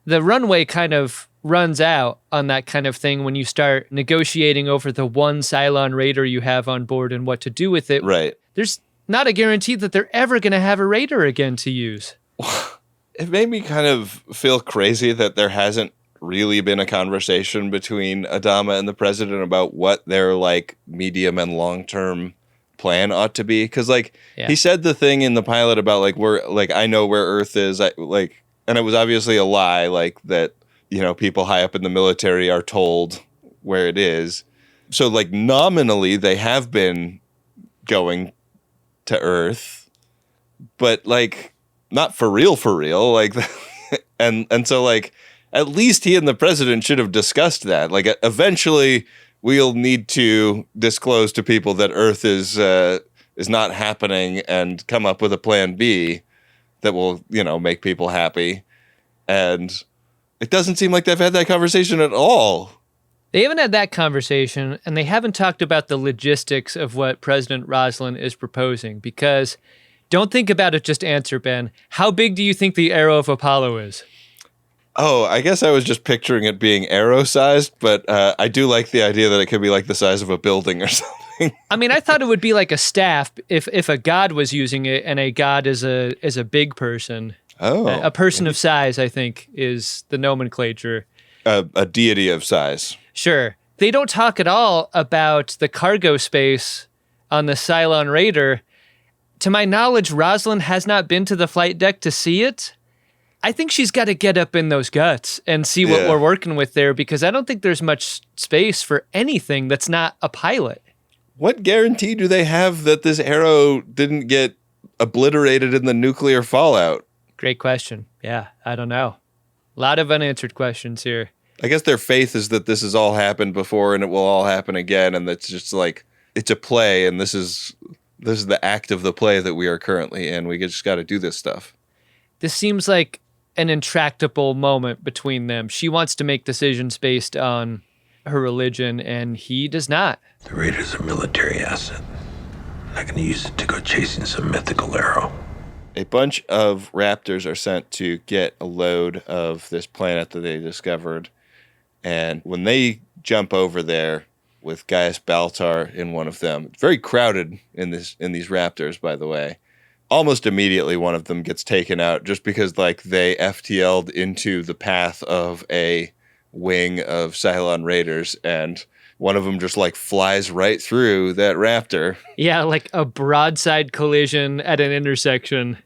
the runway kind of runs out on that kind of thing when you start negotiating over the one Cylon Raider you have on board and what to do with it. Right. There's not a guarantee that they're ever going to have a Raider again to use. It made me kind of feel crazy that there hasn't really been a conversation between Adama and the president about what their like medium and long-term plan ought to be. Cause like he said the thing in the pilot about like, I know where Earth is. And it was obviously a lie, like that, people high up in the military are told where it is. So like nominally they have been going to Earth, but like not for real, like, and so like, at least he and the president should have discussed that. Like eventually we'll need to disclose to people that Earth is not happening and come up with a plan B that will, make people happy. And it doesn't seem like they've had that conversation at all. They haven't had that conversation, and they haven't talked about the logistics of what President Roslin is proposing, because don't think about it, just answer, Ben. How big do you think the Arrow of Apollo is? Oh, I guess I was just picturing it being arrow-sized, but I do like the idea that it could be like the size of a building or something. I mean, I thought it would be like a staff if a god was using it, and a god is a big person. Oh. A person of size, I think, is the nomenclature. A deity of size. Sure. They don't talk at all about the cargo space on the Cylon Raider. To my knowledge, Roslin has not been to the flight deck to see it. I think she's got to get up in those guts and see what we're working with there, because I don't think there's much space for anything that's not a pilot. What guarantee do they have that this Arrow didn't get obliterated in the nuclear fallout? Great question. Yeah, I don't know. A lot of unanswered questions here. I guess their faith is that this has all happened before and it will all happen again, and that's just like, it's a play, and this is the act of the play that we are currently in. We just got to do this stuff. This seems like an intractable moment between them. She wants to make decisions based on her religion, and he does not. The Raider's a military asset. I'm not going to use it to go chasing some mythical arrow. A bunch of raptors are sent to get a load of this planet that they discovered. And when they jump over there with Gaius Baltar in one of them, it's very crowded in these raptors, by the way. Almost immediately one of them gets taken out just because like they FTL'd into the path of a wing of Cylon Raiders, and one of them just like flies right through that raptor. Yeah, like a broadside collision at an intersection.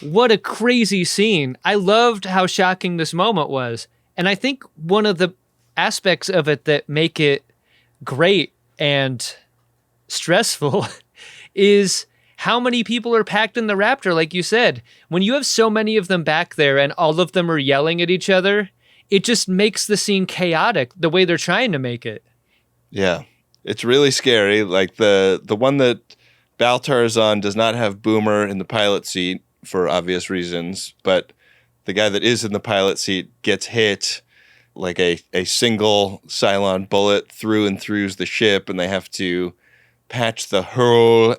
What a crazy scene. I loved how shocking this moment was. And I think one of the aspects of it that make it great and stressful is how many people are packed in the Raptor, like you said. When you have so many of them back there and all of them are yelling at each other, it just makes the scene chaotic the way they're trying to make it. Yeah, it's really scary. Like the one that Baltar is on does not have Boomer in the pilot seat for obvious reasons, but the guy that is in the pilot seat gets hit like a single Cylon bullet through and throughs the ship, and they have to patch the hole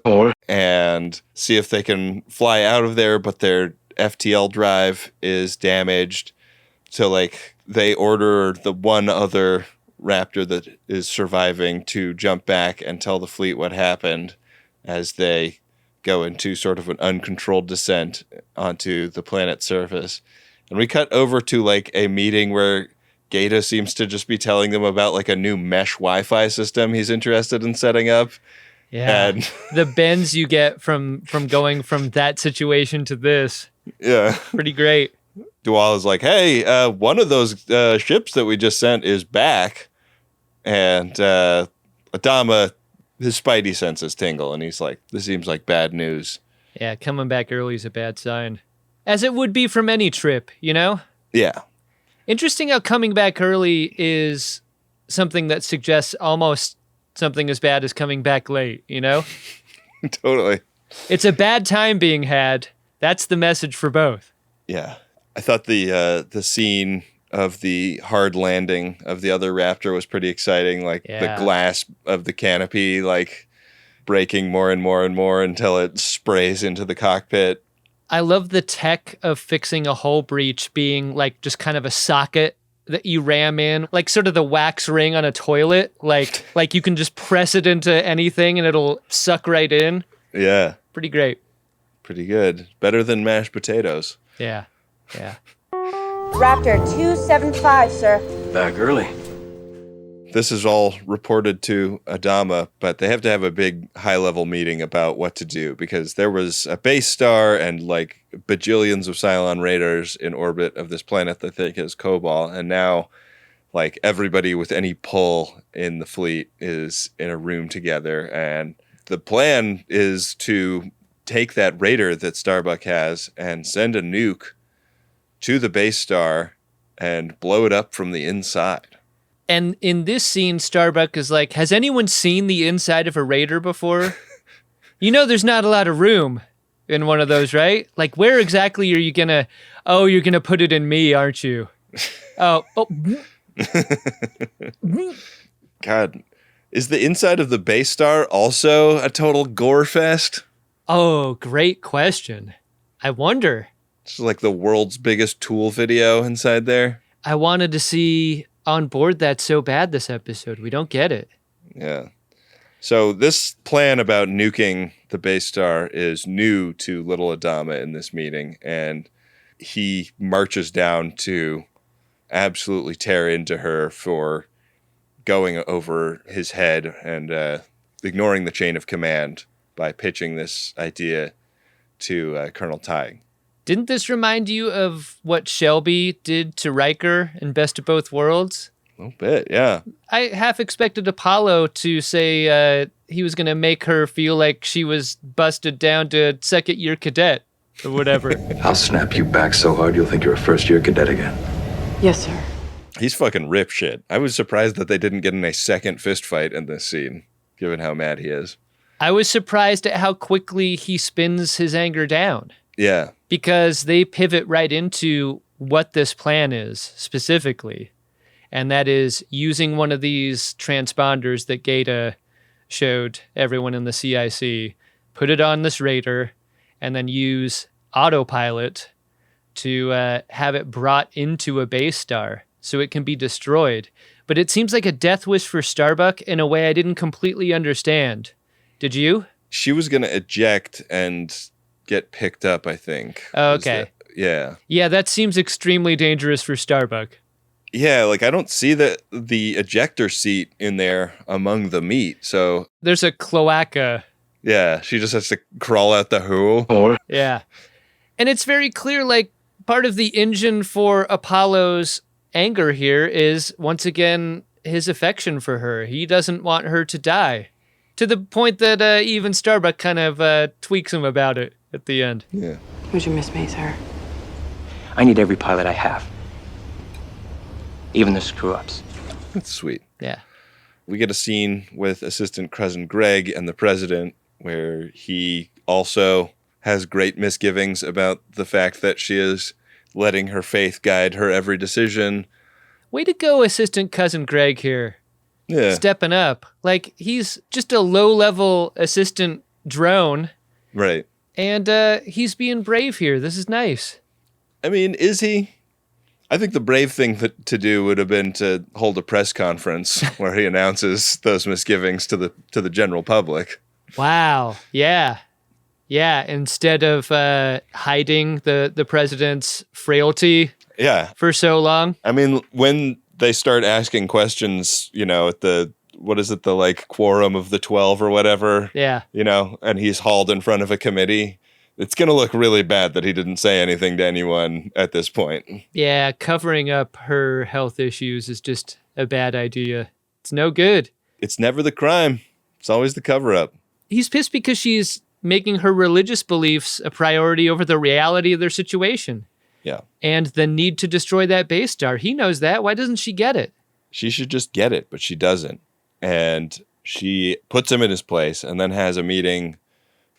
and see if they can fly out of there, but their FTL drive is damaged. So like they order the one other Raptor that is surviving to jump back and tell the fleet what happened as they go into sort of an uncontrolled descent onto the planet's surface. And we cut over to like a meeting where Gaeta seems to just be telling them about like a new mesh Wi-Fi system he's interested in setting up. Yeah, and the bends you get from going from that situation to this. Yeah. Pretty great. Dual is like, hey, one of those ships that we just sent is back. And Adama, his spidey senses tingle, and he's like, this seems like bad news. Yeah, coming back early is a bad sign. As it would be from any trip, you know? Yeah. Interesting how coming back early is something that suggests almost something as bad as coming back late, you know? Totally. It's a bad time being had. That's the message for both. Yeah. I thought the scene of the hard landing of the other Raptor was pretty exciting. Like the glass of the canopy, like breaking more and more and more until it sprays into the cockpit. I love the tech of fixing a hull breach being like just kind of a socket that you ram in, like sort of the wax ring on a toilet. Like you can just press it into anything and it'll suck right in. Yeah. Pretty great. Pretty good. Better than mashed potatoes. Yeah. Raptor 275, sir. Back early. This is all reported to Adama, but they have to have a big high-level meeting about what to do, because there was a base star and like bajillions of Cylon raiders in orbit of this planet that they think is Cobalt, and now like everybody with any pull in the fleet is in a room together, and the plan is to take that raider that Starbuck has and send a nuke to the base star and blow it up from the inside. And in this scene, Starbuck is like, has anyone seen the inside of a raider before? You know there's not a lot of room in one of those, right? Like, where exactly are you gonna... Oh, you're gonna put it in me, aren't you? Oh. God, is the inside of the base star also a total gore fest? Oh, great question. I wonder. It's like the world's biggest Tool video inside there. I wanted to see On Board that so bad this episode. We don't get it. Yeah. So this plan about nuking the base star is new to little Adama in this meeting, and he marches down to absolutely tear into her for going over his head and ignoring the chain of command by pitching this idea to Colonel Tighe. Didn't this remind you of what Shelby did to Riker in Best of Both Worlds? A little bit, yeah. I half expected Apollo to say he was going to make her feel like she was busted down to second-year cadet or whatever. I'll snap you back so hard you'll think you're a first-year cadet again. Yes, sir. He's fucking rip shit. I was surprised that they didn't get in a second fist fight in this scene, given how mad he is. I was surprised at how quickly he spins his anger down. Yeah. Because they pivot right into what this plan is specifically. And that is using one of these transponders that Gaeta showed everyone in the CIC, put it on this raider, and then use autopilot to have it brought into a base star so it can be destroyed. But it seems like a death wish for Starbuck in a way I didn't completely understand. Did you? She was going to eject and get picked up, I think. Okay. Yeah. Yeah, that seems extremely dangerous for Starbuck. Yeah, like I don't see the ejector seat in there among the meat, so... There's a cloaca. Yeah, she just has to crawl out the hole. Yeah. And it's very clear, like, part of the engine for Apollo's anger here is, once again, his affection for her. He doesn't want her to die. To the point that even Starbuck kind of tweaks him about it at the end. Yeah. Would you miss me, sir? I need every pilot I have. Even the screw-ups. That's sweet. Yeah. We get a scene with Assistant Cousin Greg and the President where he also has great misgivings about the fact that she is letting her faith guide her every decision. Way to go, Assistant Cousin Greg here. Yeah. Stepping up. Like, he's just a low-level assistant drone. Right. And he's being brave here. This is nice. I mean, is he? I think the brave thing to do would have been to hold a press conference where he announces those misgivings to the general public. Wow. Yeah. Yeah. Instead of hiding the president's frailty for so long. I mean, when they start asking questions, you know, at the, what is it, the like quorum of the 12 or whatever. Yeah. You know, and he's hauled in front of a committee. It's going to look really bad that he didn't say anything to anyone at this point. Yeah, covering up her health issues is just a bad idea. It's no good. It's never the crime. It's always the cover-up. He's pissed because she's making her religious beliefs a priority over the reality of their situation. Yeah. And the need to destroy that base star. He knows that. Why doesn't she get it? she should just get it, but she doesn't. And she puts him in his place and then has a meeting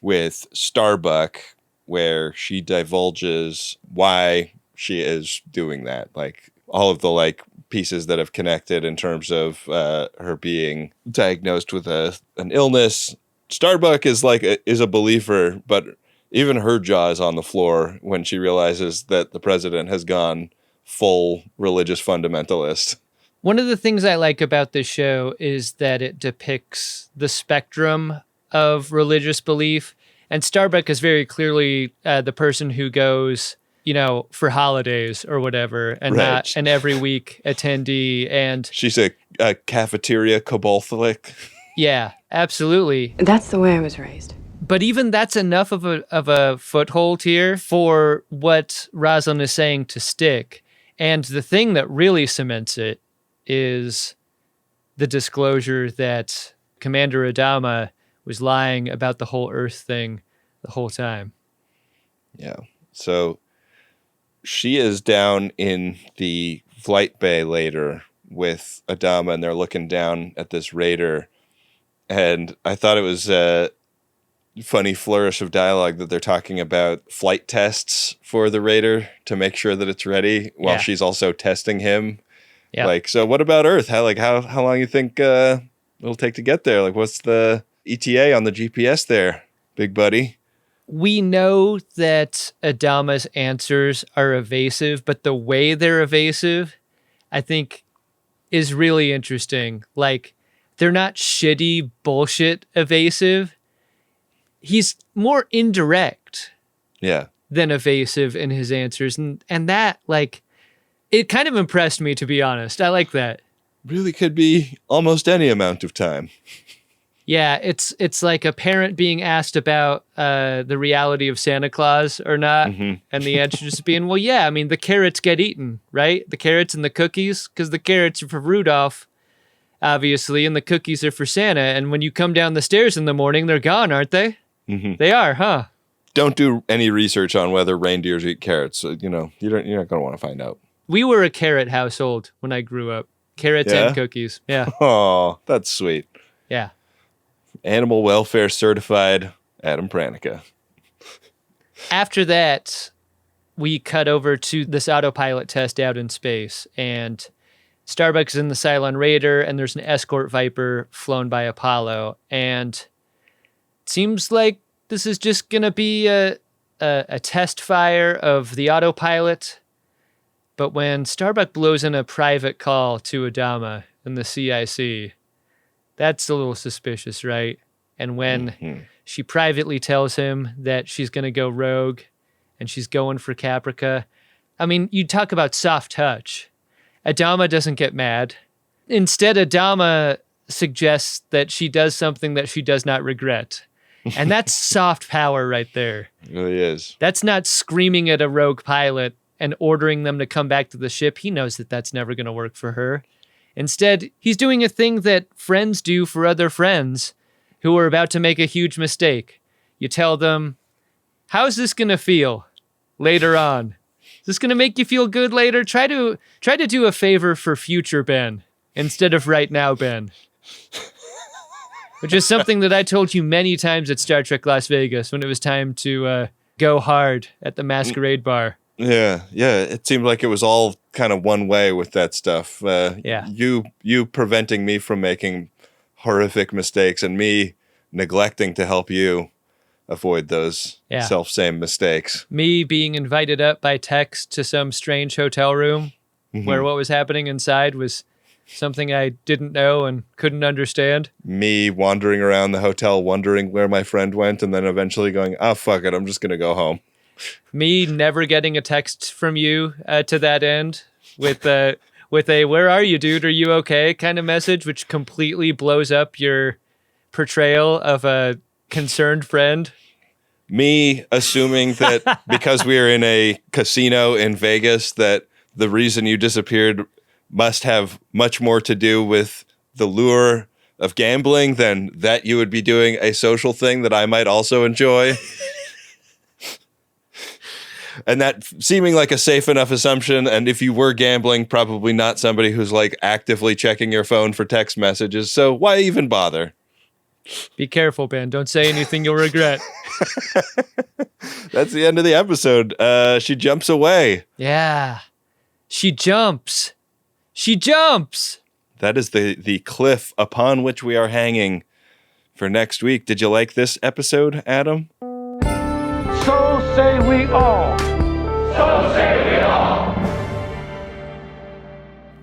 with Starbuck where she divulges why she is doing that. Like all of the like pieces that have connected in terms of her being diagnosed with an illness. Starbuck is a believer, but even her jaw is on the floor when she realizes that the president has gone full religious fundamentalist. One of the things I like about this show is that it depicts the spectrum of religious belief. And Starbuck is very clearly the person who goes, for holidays or whatever, and not an every week attendee. And she's a cafeteria Catholic. Yeah, absolutely. That's the way I was raised. But even that's enough of a foothold here for what Roslin is saying to stick. And the thing that really cements it is the disclosure that Commander Adama was lying about the whole Earth thing the whole time. Yeah. So she is down in the flight bay later with Adama, and they're looking down at this raider. And I thought it was a funny flourish of dialogue that they're talking about flight tests for the raider to make sure that it's ready while she's also testing him. Yeah. Like, so what about Earth? How long you think it'll take to get there? Like, what's the ETA on the GPS there, big buddy? We know that Adama's answers are evasive, but the way they're evasive, I think, is really interesting. Like, they're not shitty bullshit evasive. He's more indirect than evasive in his answers. And that, like, it kind of impressed me, to be honest. I like that. Really could be almost any amount of time. Yeah, it's like a parent being asked about the reality of Santa Claus or not, and the answer just being, well, yeah, I mean, the carrots get eaten, right? The carrots and the cookies, because the carrots are for Rudolph, obviously, and the cookies are for Santa, and when you come down the stairs in the morning, they're gone, aren't they? They are, huh? Don't do any research on whether reindeers eat carrots. So, you're not going to want to find out. We were a carrot household when I grew up. Carrots and cookies. Yeah. Oh, that's sweet. Yeah. Animal welfare certified Adam Pranica. After that, we cut over to this autopilot test out in space, and Starbuck's in the Cylon Raider, and there's an escort Viper flown by Apollo, and it seems like this is just going to be a test fire of the autopilot. But when Starbuck blows in a private call to Adama in the CIC, that's a little suspicious, right? And when she privately tells him that she's going to go rogue and she's going for Caprica, I mean, you talk about soft touch. Adama doesn't get mad. Instead, Adama suggests that she does something that she does not regret. And that's soft power right there. It really is. That's not screaming at a rogue pilot and ordering them to come back to the ship. He knows that that's never going to work for her. Instead, he's doing a thing that friends do for other friends who are about to make a huge mistake. You tell them, how's this going to feel later on? Is this going to make you feel good later? Try to do a favor for future Ben instead of right now Ben. Which is something that I told you many times at Star Trek Las Vegas when it was time to go hard at the masquerade bar. Yeah. It seemed like it was all kind of one way with that stuff. You preventing me from making horrific mistakes and me neglecting to help you avoid those self-same mistakes. Me being invited up by text to some strange hotel room where what was happening inside was something I didn't know and couldn't understand. Me wandering around the hotel wondering where my friend went and then eventually going, fuck it, I'm just going to go home. Me never getting a text from you to that end with a "Where are you, dude? Are you okay?" kind of message, which completely blows up your portrayal of a concerned friend. Me assuming that because we were in a casino in Vegas, that the reason you disappeared must have much more to do with the lure of gambling than that you would be doing a social thing that I might also enjoy. And that seeming like a safe enough assumption. And if you were gambling, probably not somebody who's like actively checking your phone for text messages. So why even bother? Be careful, Ben. Don't say anything you'll regret. That's the end of the episode. She jumps away. Yeah. She jumps. She jumps. That is the cliff upon which we are hanging for next week. Did you like this episode, Adam? So say we all. So say we all.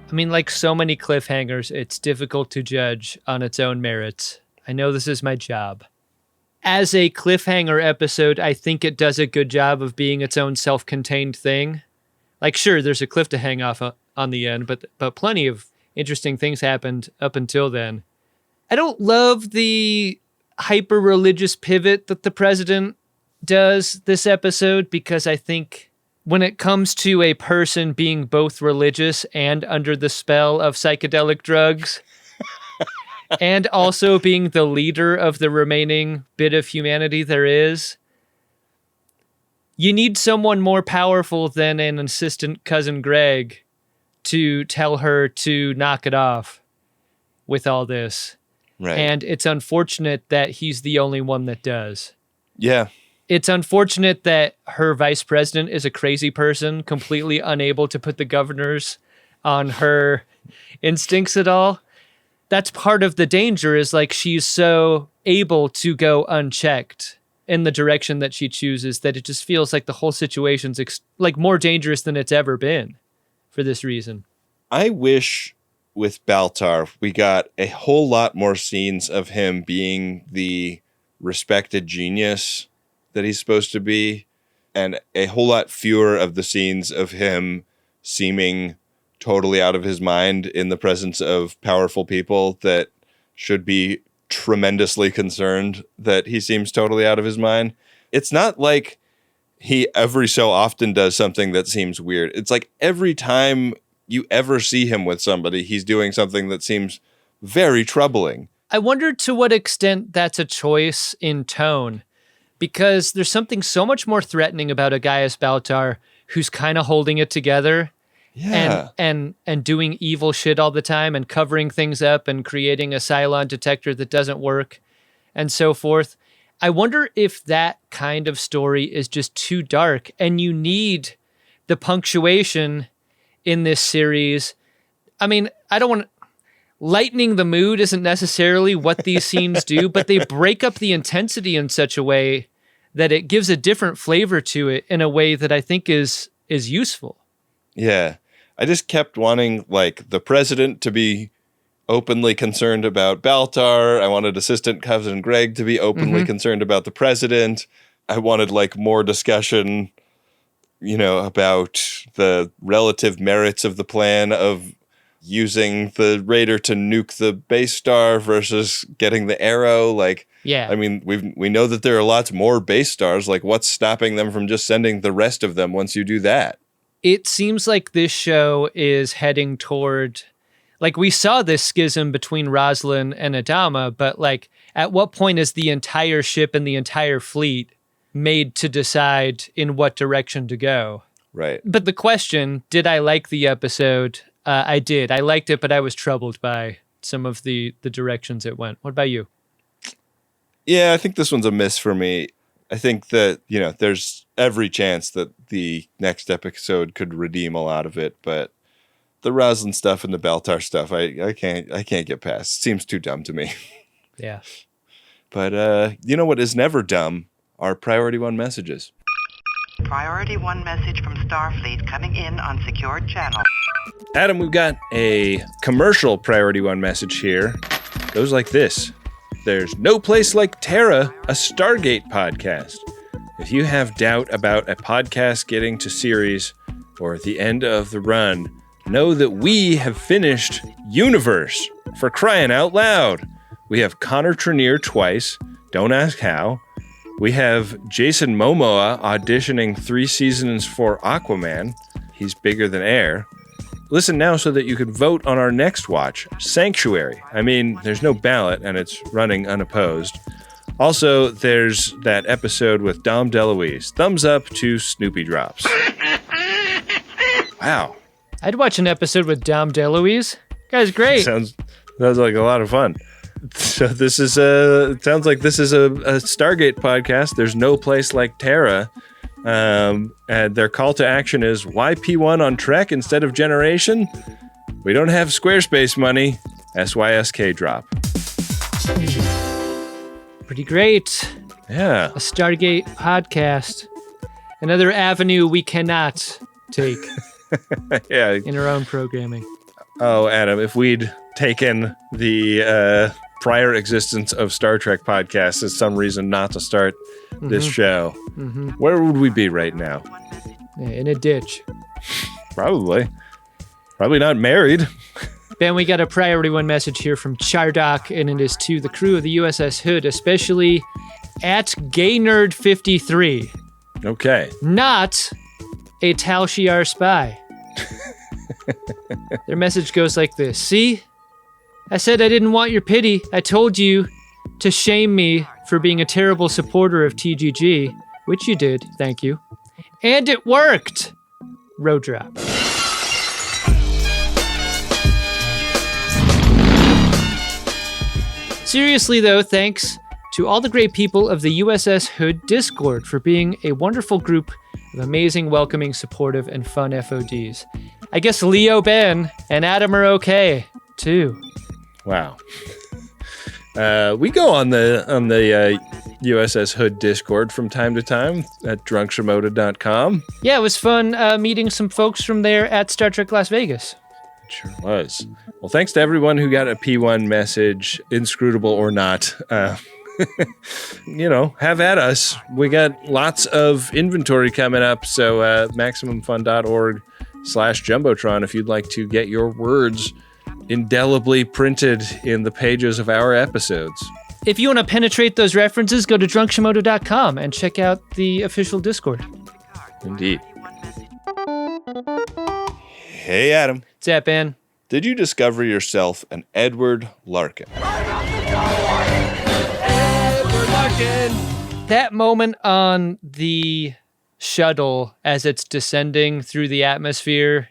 I mean, like so many cliffhangers, it's difficult to judge on its own merits. I know this is my job. As a cliffhanger episode, I think it does a good job of being its own self-contained thing. Like, sure, there's a cliff to hang off on the end, but plenty of interesting things happened up until then. I don't love the hyper-religious pivot that the president does this episode, because I think when it comes to a person being both religious and under the spell of psychedelic drugs, and also being the leader of the remaining bit of humanity there is, you need someone more powerful than an assistant cousin Greg to tell her to knock it off with all this. Right. And it's unfortunate that he's the only one that does. Yeah. It's unfortunate that her vice president is a crazy person, completely unable to put the governors on her instincts at all. That's part of the danger, is like she's so able to go unchecked in the direction that she chooses that it just feels like the whole situation's like more dangerous than it's ever been for this reason. I wish with Baltar we got a whole lot more scenes of him being the respected genius that he's supposed to be, and a whole lot fewer of the scenes of him seeming totally out of his mind in the presence of powerful people that should be tremendously concerned that he seems totally out of his mind. It's not like he every so often does something that seems weird. It's like every time you ever see him with somebody, he's doing something that seems very troubling. I wonder to what extent that's a choice in tone, because there's something so much more threatening about a guy as Baltar who's kind of holding it together. Yeah. And doing evil shit all the time and covering things up and creating a Cylon detector that doesn't work and so forth. I wonder if that kind of story is just too dark and you need the punctuation in this series. I mean, I don't want lightening the mood isn't necessarily what these scenes do, but they break up the intensity in such a way that it gives a different flavor to it in a way that I think is useful. Yeah. I just kept wanting, like, the president to be openly concerned about Baltar. I wanted assistant cousin Greg to be openly concerned about the president. I wanted, like, more discussion, you know, about the relative merits of the plan of using the Raider to nuke the base star versus getting the arrow. Like, yeah. I mean, we know that there are lots more base stars. Like, what's stopping them from just sending the rest of them once you do that? It seems like this show is heading toward, like, we saw this schism between Roslin and Adama, but like, at what point is the entire ship and the entire fleet made to decide in what direction to go? Right. But the question, did I like the episode? I did. I liked it, but I was troubled by some of the directions it went. What about you? Yeah, I think this one's a miss for me. I think that, you know, there's every chance that the next episode could redeem a lot of it, but the Roslin stuff and the Baltar stuff, I can't get past. It seems too dumb to me. Yeah. But you know what is never dumb? Our Priority 1 messages. Priority 1 message from Starfleet coming in on secured channel. Adam, we've got a commercial Priority 1 message here. Goes like this. There's no place like Terra, a Stargate podcast. If you have doubt about a podcast getting to series or at the end of the run, know that we have finished Universe, for crying out loud. We have Connor Trenier twice, don't ask how. We have Jason Momoa auditioning 3 seasons for Aquaman. He's bigger than air. Listen now so that you can vote on our next watch, Sanctuary. I mean, there's no ballot and it's running unopposed. Also, there's that episode with Dom DeLuise. Thumbs up to Snoopy Drops. Wow. I'd watch an episode with Dom DeLuise. Guy's great. Sounds like a lot of fun. So this is sounds like this is a Stargate podcast. There's no place like Terra. And their call to action is, why P1 on Trek instead of Generation? We don't have Squarespace money. SYSK drop. Pretty great. Yeah. A Stargate podcast. Another avenue we cannot take yeah. in our own programming. Oh, Adam, if we'd taken the prior existence of Star Trek podcasts as some reason not to start this show, where would we be right now? Yeah, in a ditch. Probably not married. Ben, we got a priority one message here from Chardock, and it is to the crew of the USS Hood, especially at GayNerd53. Okay. Not a Tal Shiar spy. Their message goes like this. See? I said I didn't want your pity. I told you to shame me for being a terrible supporter of TGG, which you did, thank you. And it worked! Road drop. Seriously though, thanks to all the great people of the USS Hood Discord for being a wonderful group of amazing, welcoming, supportive, and fun FODs. I guess Leo, Ben, and Adam are okay, too. Wow. We go on the USS Hood Discord from time to time at drunkshimoda.com. Yeah, it was fun meeting some folks from there at Star Trek Las Vegas. It sure was. Well, thanks to everyone who got a P1 message, inscrutable or not. Have at us. We got lots of inventory coming up, so MaximumFun.org/Jumbotron if you'd like to get your words indelibly printed in the pages of our episodes. If you want to penetrate those references, go to drunkshimoda.com and check out the official Discord. Indeed. Hey, Adam. What's up, Ben? Did you discover yourself an Edward Larkin? That moment on the shuttle as it's descending through the atmosphere,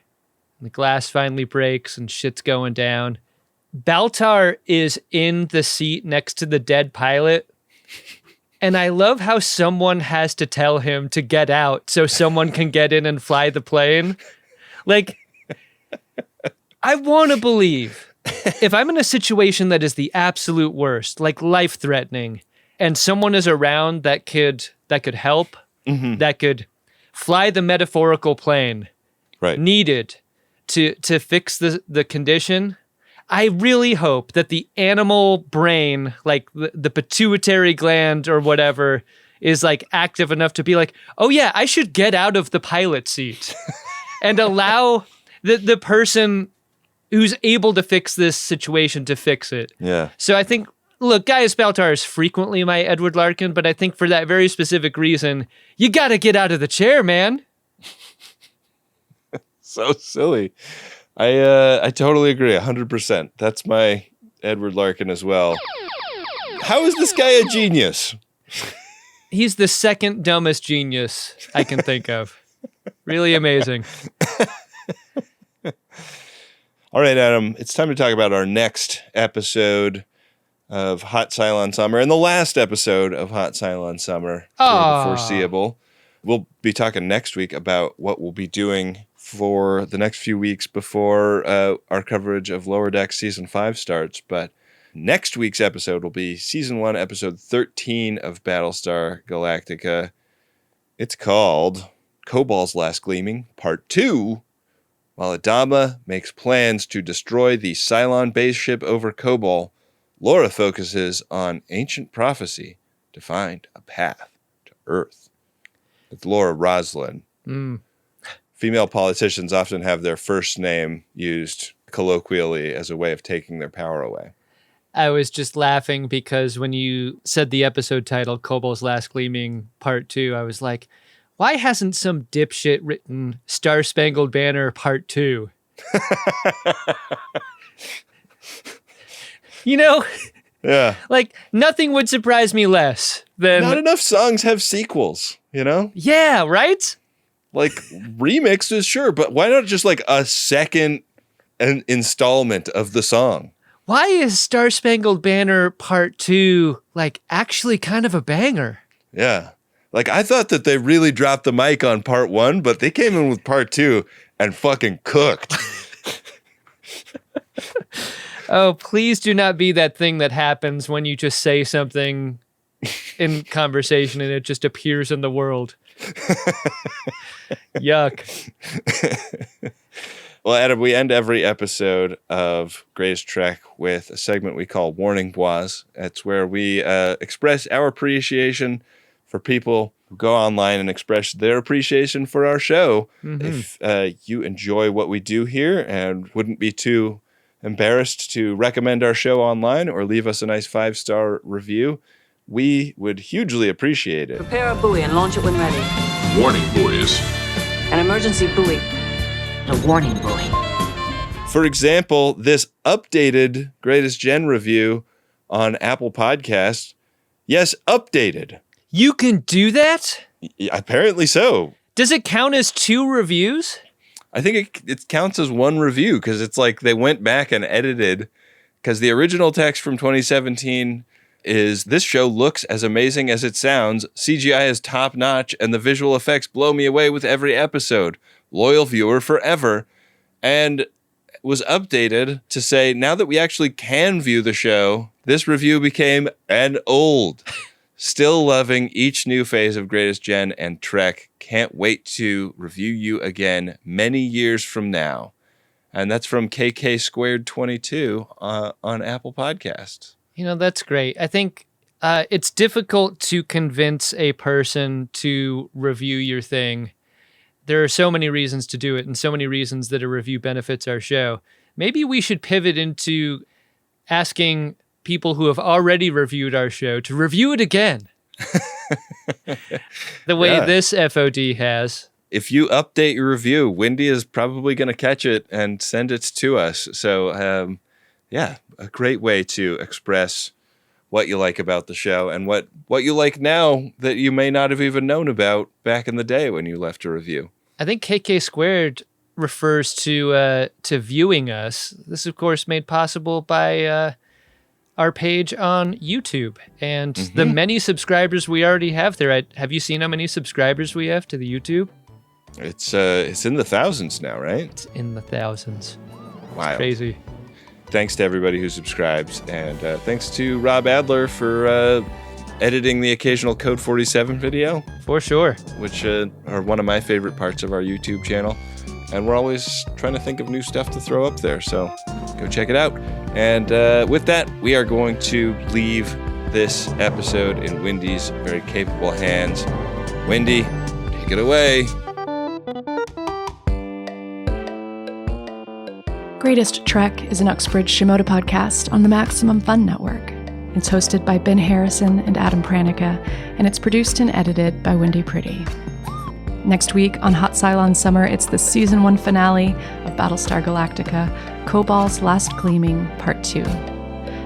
the glass finally breaks and shit's going down. Baltar is in the seat next to the dead pilot. And I love how someone has to tell him to get out so someone can get in and fly the plane. Like, I want to believe if I'm in a situation that is the absolute worst, like life-threatening, and someone is around that could help, that could fly the metaphorical plane needed to fix the condition, I really hope that the animal brain, like the pituitary gland or whatever, is like active enough to be like, oh yeah, I should get out of the pilot seat and allow the person who's able to fix this situation to fix it. Yeah. So I think, look, Gaius Baltar is frequently my Edward Larkin, but I think for that very specific reason, you got to get out of the chair, man. So silly. I totally agree, 100%. That's my Edward Larkin as well. How is this guy a genius? He's the second dumbest genius I can think of. Really amazing. All right, Adam, it's time to talk about our next episode of Hot Cylon Summer and the last episode of Hot Cylon Summer for the foreseeable. We'll be talking next week about what we'll be doing for the next few weeks before our coverage of Lower Decks Season 5 starts. But next week's episode will be Season 1, Episode 13 of Battlestar Galactica. It's called Cobal's Last Gleaming, Part 2. While Adama makes plans to destroy the Cylon base ship over Cobol, Laura focuses on ancient prophecy to find a path to Earth. It's Laura Roslin. Female politicians often have their first name used colloquially as a way of taking their power away. I was just laughing because when you said the episode title, Cobal's Last Gleaming Part 2, I was like, why hasn't some dipshit written Star Spangled Banner Part 2? You know, Yeah. Like, nothing would surprise me less than... Not enough songs have sequels, you know? Yeah, right? Like, remixes, sure, but why not just like a second installment of the song? Why is Star Spangled Banner Part 2, like, actually kind of a banger? Yeah. Like, I thought that they really dropped the mic on Part 1, but they came in with Part 2 and fucking cooked. Oh, please do not be that thing that happens when you just say something in conversation and it just appears in the world. Yuck. Well, Adam, we end every episode of Greatest Trek with a segment we call Warning Bois. It's where we express our appreciation for people who go online and express their appreciation for our show. If you enjoy what we do here and wouldn't be too embarrassed to recommend our show online or leave us a nice 5-star review, we would hugely appreciate it. Prepare a buoy and launch it when ready. Warning, boys. An emergency buoy. A warning buoy. For example, this updated Greatest Gen review on Apple Podcasts. Yes, updated. You can do that? Apparently so. Does it count as 2 reviews? I think it counts as 1 review because it's like they went back and edited, because the original text from 2017 is, "This show looks as amazing as it sounds. CGI is top notch and the visual effects blow me away with every episode. Loyal viewer forever." And was updated to say, now that we actually can view the show, this review became an old. Still loving each new phase of Greatest Gen and Trek. Can't wait to review you again many years from now. And that's from KK Squared 22 on Apple Podcasts. You know, that's great. I think it's difficult to convince a person to review your thing. There are so many reasons to do it and so many reasons that a review benefits our show. Maybe we should pivot into asking people who have already reviewed our show to review it again. The way this FOD has. If you update your review, Wynde is probably going to catch it and send it to us. So, a great way to express what you like about the show and what you like now that you may not have even known about back in the day when you left a review. I think KK Squared refers to viewing us. This is, of course, made possible by our page on YouTube and the many subscribers we already have there. Have you seen how many subscribers we have to the YouTube? It's in the thousands now, right? It's in the thousands. Wow. It's crazy. Thanks to everybody who subscribes, and thanks to Rob Adler for editing the occasional Code 47 video. For sure. Which are one of my favorite parts of our YouTube channel. And we're always trying to think of new stuff to throw up there, so go check it out. And with that, we are going to leave this episode in Wynde's very capable hands. Wynde, take it away. Greatest Trek is an Uxbridge Shimoda podcast on the Maximum Fun Network. It's hosted by Ben Harrison and Adam Pranica, and it's produced and edited by Wynde Priddy. Next week on Hot Cylon Summer, it's the Season 1 finale of Battlestar Galactica, Kobal's Last Gleaming, Part 2.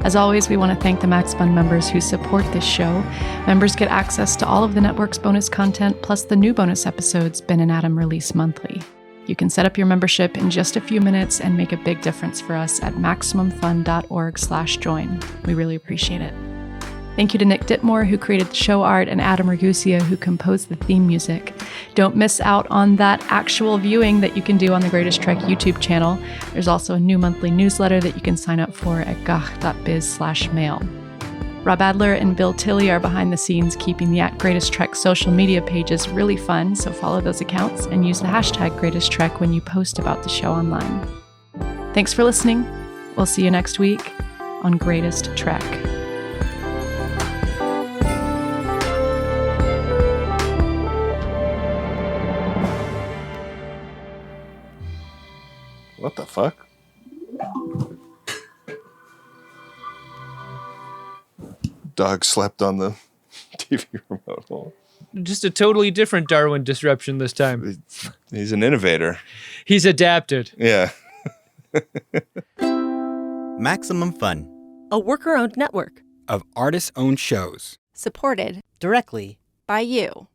As always, we want to thank the Max Fun members who support this show. Members get access to all of the network's bonus content, plus the new bonus episodes Ben and Adam release monthly. You can set up your membership in just a few minutes and make a big difference for us at MaximumFun.org/join. We really appreciate it. Thank you to Nick Ditmore, who created the show art, and Adam Ragusia, who composed the theme music. Don't miss out on that actual viewing that you can do on the Greatest Trek YouTube channel. There's also a new monthly newsletter that you can sign up for at gach.biz/mail. Rob Adler and Bill Tilley are behind the scenes keeping the @GreatestTrek social media pages really fun, so follow those accounts and use the hashtag #GreatestTrek when you post about the show online. Thanks for listening. We'll see you next week on Greatest Trek. What the fuck? Dog slept on the TV remote hole. Just a totally different Darwin disruption this time. He's an innovator. He's adapted. Yeah. Maximum Fun. A worker-owned network of artists-owned shows. Supported directly by you.